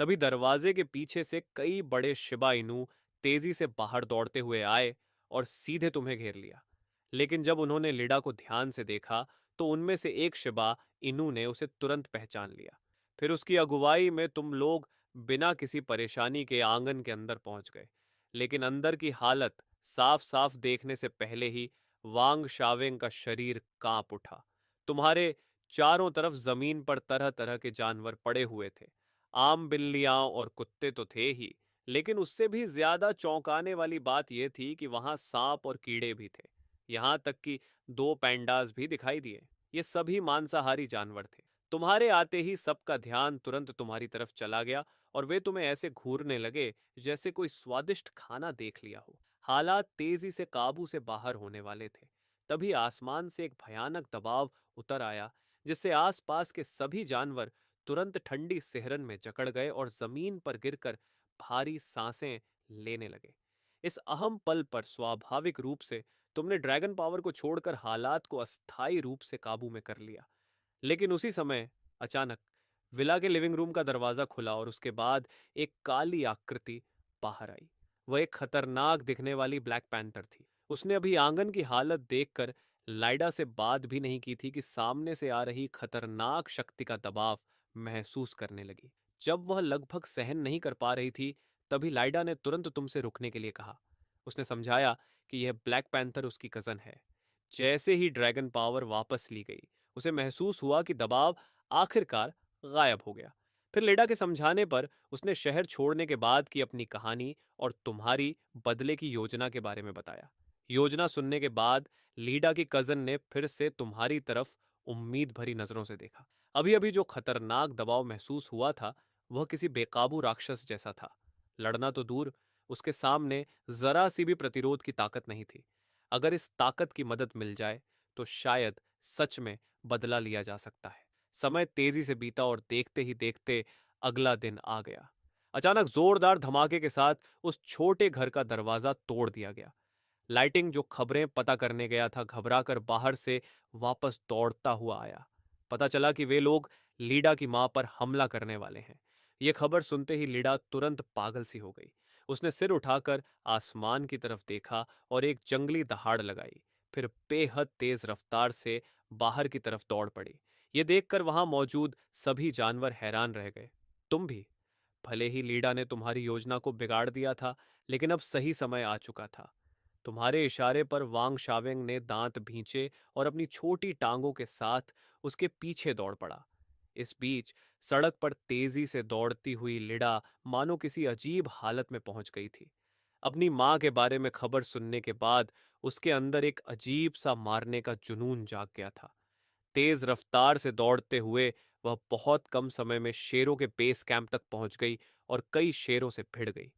तभी दरवाजे के पीछे से कई बड़े शिबा इनू तेजी से बाहर दौड़ते हुए आए और सीधे तुम्हें घेर लिया। लेकिन जब उन्होंने लिडा को ध्यान से देखा तो उनमें से एक शिबा इनू ने उसे तुरंत पहचान लिया। फिर उसकी अगुवाई में तुम लोग बिना किसी परेशानी के आंगन के अंदर पहुंच गए। लेकिन अंदर की हालत साफ साफ देखने से पहले ही वांग शावेंग का शरीर कांप उठा। तुम्हारे चारों तरफ जमीन पर तरह तरह के जानवर पड़े हुए थे। आम बिल्लियां और कुत्ते तो थे ही, लेकिन उससे भी ज्यादा चौंकाने वाली बात यह थी कि वहां सांप और कीड़े भी थे। यहां तक कि दो पैंडास भी दिखाई दिए। ये सभी मांसाहारी जानवर थे। तुम्हारे आते ही सबका ध्यान तुरंत तुम्हारी तरफ चला गया और वे तुम्हें ऐसे घूरने लगे जैसे कोई स्वादिष्ट खाना देख लिया हो। हालात तेजी से काबू से बाहर होने वाले थे। तभी आसमान से एक भयानक दबाव उतर आया, जिससे आसपास के सभी जानवर तुरंत ठंडी सिहरन में जकड़ गए और जमीन पर गिरकर भारी सांसें लेने लगे। इस अहम पल पर स्वाभाविक रूप से तुमने ड्रैगन पावर को छोड़कर हालात को अस्थायी रूप से काबू में कर लिया। लेकिन उसी समय अचानक विला के लिविंग रूम का दरवाजा खुला और उसके बाद एक काली आकृति बाहर आई। वह एक खतरनाक दिखने वाली ब्लैक पैंथर थी। उसने अभी आंगन की हालत देखकर लाइडा से बात भी नहीं की थी कि सामने से आ रही खतरनाक शक्ति का दबाव महसूस करने लगी। जब वह लगभग सहन नहीं कर पा रही थी, तभी लाइडा ने तुरंत तुमसे रुकने के लिए कहा। उसने समझाया कि यह ब्लैक पैंथर उसकी कजन है। जैसे ही ड्रैगन पावर वापस ली गई, उसे महसूस हुआ कि दबाव आखिरकार गायब हो गया। फिर लेडा के समझाने पर उसने शहर छोड़ने के बाद की अपनी कहानी और तुम्हारी बदले की योजना के बारे में बताया। योजना सुनने के बाद लीडा की कजन ने फिर से तुम्हारी तरफ उम्मीद भरी नजरों से देखा। अभी अभी जो खतरनाक दबाव महसूस हुआ था, वह किसी बेकाबू राक्षस जैसा था। लड़ना तो दूर, उसके सामने जरा सी भी प्रतिरोध की ताकत नहीं थी। अगर इस ताकत की मदद मिल जाए तो शायद सच में बदला लिया जा सकता है। समय तेजी से बीता और देखते ही देखते अगला दिन आ गया। अचानक जोरदार धमाके के साथ उस छोटे घर का दरवाजा तोड़ दिया गया। लाइटिंग जो खबरें पता करने गया था, घबराकर बाहर से वापस दौड़ता हुआ आया। पता चला कि वे लोग लीडा की मां पर हमला करने वाले हैं। यह खबर सुनते ही लीडा तुरंत पागल सी हो गई। उसने सिर उठाकर आसमान की तरफ देखा और एक जंगली दहाड़ लगाई। फिर बेहद तेज रफ्तार से बाहर की तरफ दौड़ पड़ी। ये देखकर वहां मौजूद सभी जानवर हैरान रह गए। तुम भी। भले ही लीडा ने तुम्हारी योजना को बिगाड़ दिया था, लेकिन अब सही समय आ चुका था। तुम्हारे इशारे पर वांग शावेंग ने दांत भींचे और अपनी छोटी टांगों के साथ उसके पीछे दौड़ पड़ा। इस बीच सड़क पर तेजी से दौड़ती हुई लिडा मानो किसी अजीब हालत में पहुंच गई थी। अपनी मां के बारे में खबर सुनने के बाद उसके अंदर एक अजीब सा मारने का जुनून जाग गया था। तेज रफ्तार से दौड़ते हुए वह बहुत कम समय में शेरों के बेस कैंप तक पहुंच गई और कई शेरों से भिड़ गई।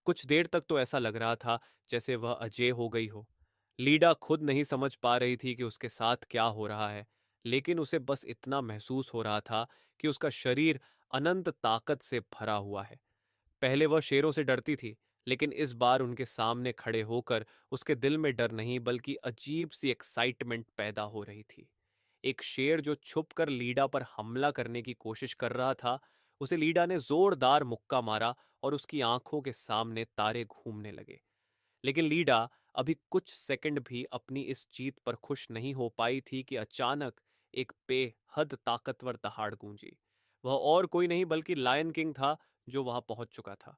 कुछ देर तक तो ऐसा लग रहा था जैसे वह अजेय हो गई हो। लीडा खुद नहीं समझ पा रही थी कि उसके साथ क्या हो रहा है, लेकिन उसे बस इतना महसूस हो रहा था कि उसका शरीर अनंत ताकत से भरा हुआ है। पहले वह शेरों से डरती थी, लेकिन इस बार उनके सामने खड़े होकर उसके दिल में डर नहीं बल्कि अजीब सी एक्साइटमेंट पैदा हो रही थी। एक शेर जो छुपकर लीडा पर हमला करने की कोशिश कर रहा था, उसे लीडा ने जोरदार मुक्का मारा और उसकी आंखों के सामने तारे घूमने लगे। लेकिन लीडा अभी कुछ सेकंड भी अपनी इस जीत पर खुश नहीं हो पाई थी कि अचानक एक बेहद ताकतवर दहाड़ गूंजी। वह और कोई नहीं बल्कि लायन किंग था, जो वहां पहुंच चुका था।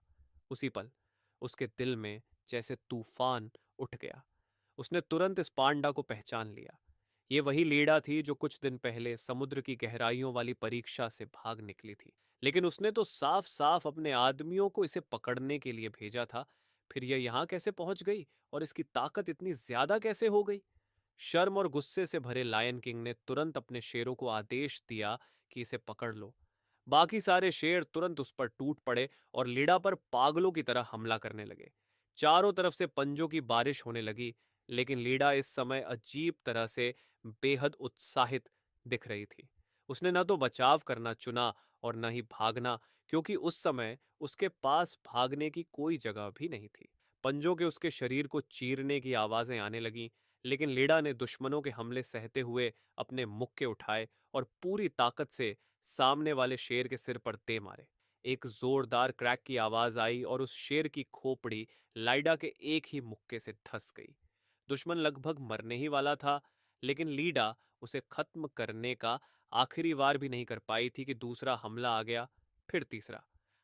उसी पल उसके दिल में जैसे तूफान उठ गया। उसने तुरंत इस पांडा को पहचान लिया। ये वही लीडा थी जो कुछ दिन पहले समुद्र की गहराइयों वाली परीक्षा से भाग निकली थी। लेकिन उसने तो साफ साफ अपने आदमियों को इसे पकड़ने के लिए भेजा था। फिर यह यहाँ कैसे पहुंच गई और इसकी ताकत इतनी ज्यादा कैसे हो गई? शर्म और गुस्से से भरे लायन किंग ने तुरंत अपने शेरों को आदेश दिया कि इसे पकड़ लो। बाकी सारे शेर तुरंत उस पर टूट पड़े और लीडा पर पागलों की तरह हमला करने लगे। चारों तरफ से पंजों की बारिश होने लगी, लेकिन लीडा इस समय अजीब तरह से बेहद उत्साहित दिख रही थी। उसने न तो बचाव करना चुना और न ही भागना, क्योंकि उस समय उसके पास भागने की कोई जगह भी नहीं थी। पंजों के उसके शरीर को चीरने की आवाजें आने लगीं, लेकिन लीडा ने दुश्मनों के हमले सहते हुए अपने मुक्के उठाए और पूरी ताकत से सामने वाले शेर के सिर पर दे मारे। एक जोरदार क्रैक की आवाज आई और उस शेर की खोपड़ी लाइडा के एक ही मुक्के से धंस गई। दुश्मन लगभग मरने ही वाला था, लेकिन लीडा उसे खत्म करने का आखिरी वार भी नहीं कर पाई थी कि दूसरा हमला आ गया, फिर तीसरा।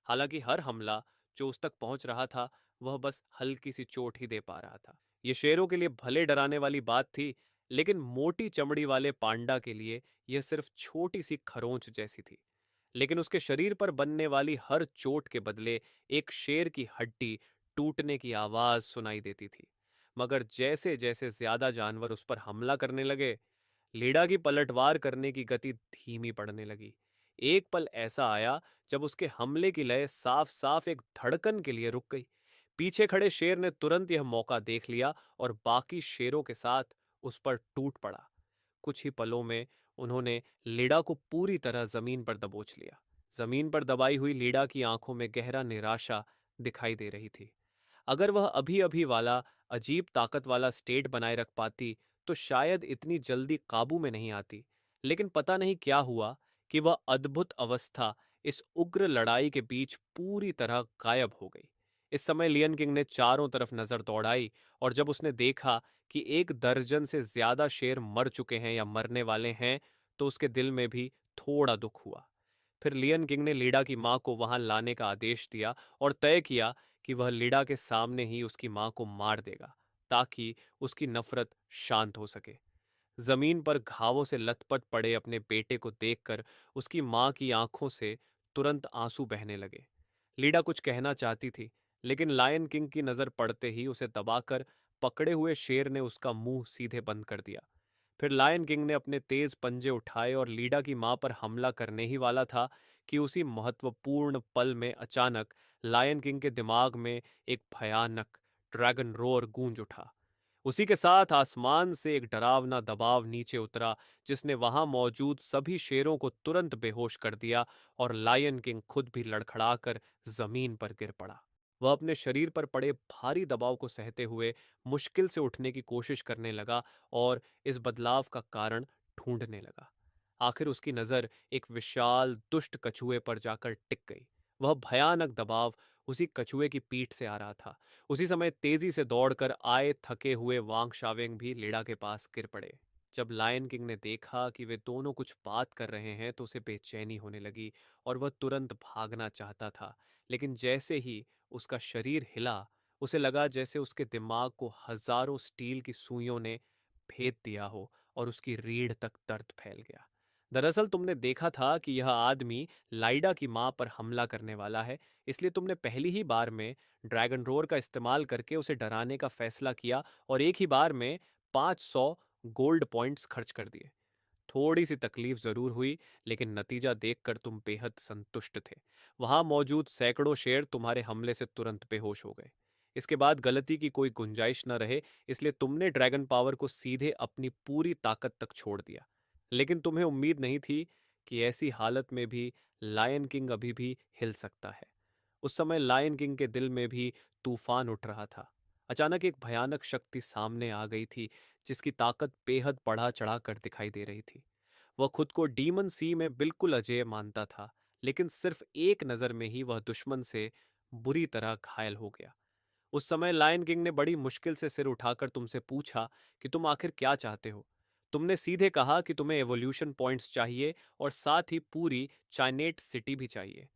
हालांकि हर हमला जो उस तक पहुंच रहा था, वह बस हल्की सी चोट ही दे पा रहा था। ये शेरों के लिए भले डराने वाली बात थी, लेकिन मोटी चमड़ी वाले पांडा के लिए यह सिर्फ छोटी सी खरोंच जैसी थी। लेकिन उसके शरीर पर बनने वाली हर चोट के बदले एक शेर की हड्डी टूटने की आवाज सुनाई देती थी। मगर जैसे जैसे ज्यादा जानवर उस पर हमला करने लगे, लीडा की पलटवार करने की गति धीमी पड़ने लगी। एक पल ऐसा आया जब उसके हमले की लय साफ साफ एक धड़कन के लिए रुक गई। पीछे खड़े शेर ने तुरंत यह मौका देख लिया और बाकी शेरों के साथ उस पर टूट पड़ा। कुछ ही पलों में उन्होंने लीडा को पूरी तरह जमीन पर दबोच लिया। जमीन पर दबाई हुई लीडा की आंखों में गहरा निराशा दिखाई दे रही थी। अगर वह अभी अभी वाला अजीब ताकत वाला स्टेट बनाए रख पाती तो शायद इतनी जल्दी काबू में नहीं आती। लेकिन पता नहीं क्या हुआ कि वह अद्भुत अवस्था इस उग्र लड़ाई के बीच पूरी तरह गायब हो गई। इस समय लियन किंग ने चारों तरफ नजर दौड़ाई और जब उसने देखा कि एक दर्जन से ज्यादा शेर मर चुके हैं या मरने वाले हैं, तो उसके दिल में भी थोड़ा दुख हुआ। फिर लियन किंग ने लीडा की मां को वहां लाने का आदेश दिया और तय किया कि वह लीडा के सामने ही उसकी मां को मार देगा, ताकि उसकी नफरत शांत हो सके। जमीन पर घावों से लथपथ पड़े अपने बेटे को देखकर उसकी मां की आंखों से तुरंत आंसू बहने लगे। लीडा कुछ कहना चाहती थी, लेकिन लायन किंग की नजर पड़ते ही उसे दबाकर पकड़े हुए शेर ने उसका मुंह सीधे बंद कर दिया। फिर लायन किंग ने अपने तेज पंजे उठाए और लीडा की मां पर हमला करने ही वाला था कि उसी महत्वपूर्ण पल में अचानक लायन किंग के दिमाग में एक भयानक ड्रैगन रोर गूंज उठा। उसी के साथ आसमान से एक डरावना दबाव नीचे उतरा, जिसने वहां मौजूद सभी शेरों को तुरंत बेहोश कर दिया और लायन किंग खुद भी लड़खड़ाकर जमीन पर गिर पड़ा। वह अपने शरीर पर पड़े भारी दबाव को सहते हुए मुश्किल से उठने की कोशिश करने लगा और इस बदलाव का कारण ढूंढने लगा। आखिर उसकी नजर एक विशाल दुष्ट कछुए पर जाकर टिक गई। वह भयानक दबाव उसी कछुए की पीठ से आ रहा था। उसी समय तेजी से दौड़कर आए थके हुए वांग शावेंग भी लीडा के पास गिर पड़े। जब लायन किंग ने देखा कि वे दोनों कुछ बात कर रहे हैं तो उसे बेचैनी होने लगी और वह तुरंत भागना चाहता था। लेकिन जैसे ही उसका शरीर हिला, उसे लगा जैसे उसके दिमाग को हजारों स्टील की सुइयों ने भेद दिया हो और उसकी रीढ़ तक दर्द फैल गया। दरअसल तुमने देखा था कि यह आदमी लाइडा की मां पर हमला करने वाला है, इसलिए तुमने पहली ही बार में ड्रैगन रोर का इस्तेमाल करके उसे डराने का फैसला किया और एक ही बार में 500 गोल्ड पॉइंट्स खर्च कर दिए। थोड़ी सी तकलीफ जरूर हुई, लेकिन नतीजा देखकर तुम बेहद संतुष्ट थे। वहां मौजूद सैकड़ों शेर तुम्हारे हमले से तुरंत बेहोश हो गए। इसके बाद गलती की कोई गुंजाइश न रहे, इसलिए तुमने ड्रैगन पावर को सीधे अपनी पूरी ताकत तक छोड़ दिया। लेकिन तुम्हें उम्मीद नहीं थी कि ऐसी हालत में भी लायन किंग अभी भी हिल सकता है। उस समय लायन किंग के दिल में भी तूफान उठ रहा था। अचानक एक भयानक शक्ति सामने आ गई थी, जिसकी ताकत बेहद बढ़ा चढ़ा कर दिखाई दे रही थी। वह खुद को डीमन सी में बिल्कुल अजेय मानता था, लेकिन सिर्फ एक नजर में ही वह दुश्मन से बुरी तरह घायल हो गया। उस समय लायन किंग ने बड़ी मुश्किल से सिर उठाकर तुमसे पूछा कि तुम आखिर क्या चाहते हो। तुमने सीधे कहा कि तुम्हें एवोल्यूशन पॉइंट्स चाहिए और साथ ही पूरी चाइनेट सिटी भी चाहिए।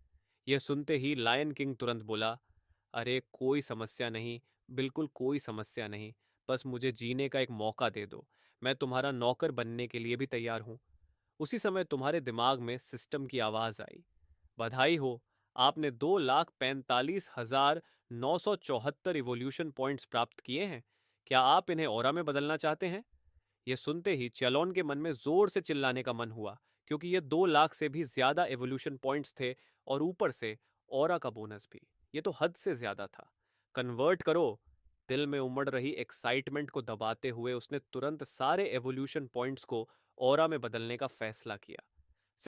यह सुनते ही लायन किंग तुरंत बोला, अरे कोई समस्या नहीं, बिल्कुल कोई समस्या नहीं, बस मुझे जीने का एक मौका दे दो। मैं तुम्हारा नौकर बनने के लिए भी तैयार हूं। उसी समय तुम्हारे दिमाग में सिस्टम की आवाज आई, बधाई हो, आपने 2,45,974 इवोल्यूशन पॉइंट्स प्राप्त किए हैं। क्या आप इन्हें ऑरा में बदलना चाहते हैं? यह सुनते ही चैलोन के मन में जोर से चिल्लाने का मन हुआ, क्योंकि यह 2 लाख से भी ज्यादा एवोल्यूशन पॉइंट्स थे और ऊपर से ऑरा का बोनस भी। यह तो हद से ज्यादा था। कन्वर्ट करो। दिल में उमड़ रही एक्साइटमेंट को दबाते हुए उसने तुरंत सारे एवोल्यूशन पॉइंट्स को ऑरा में बदलने का फैसला किया।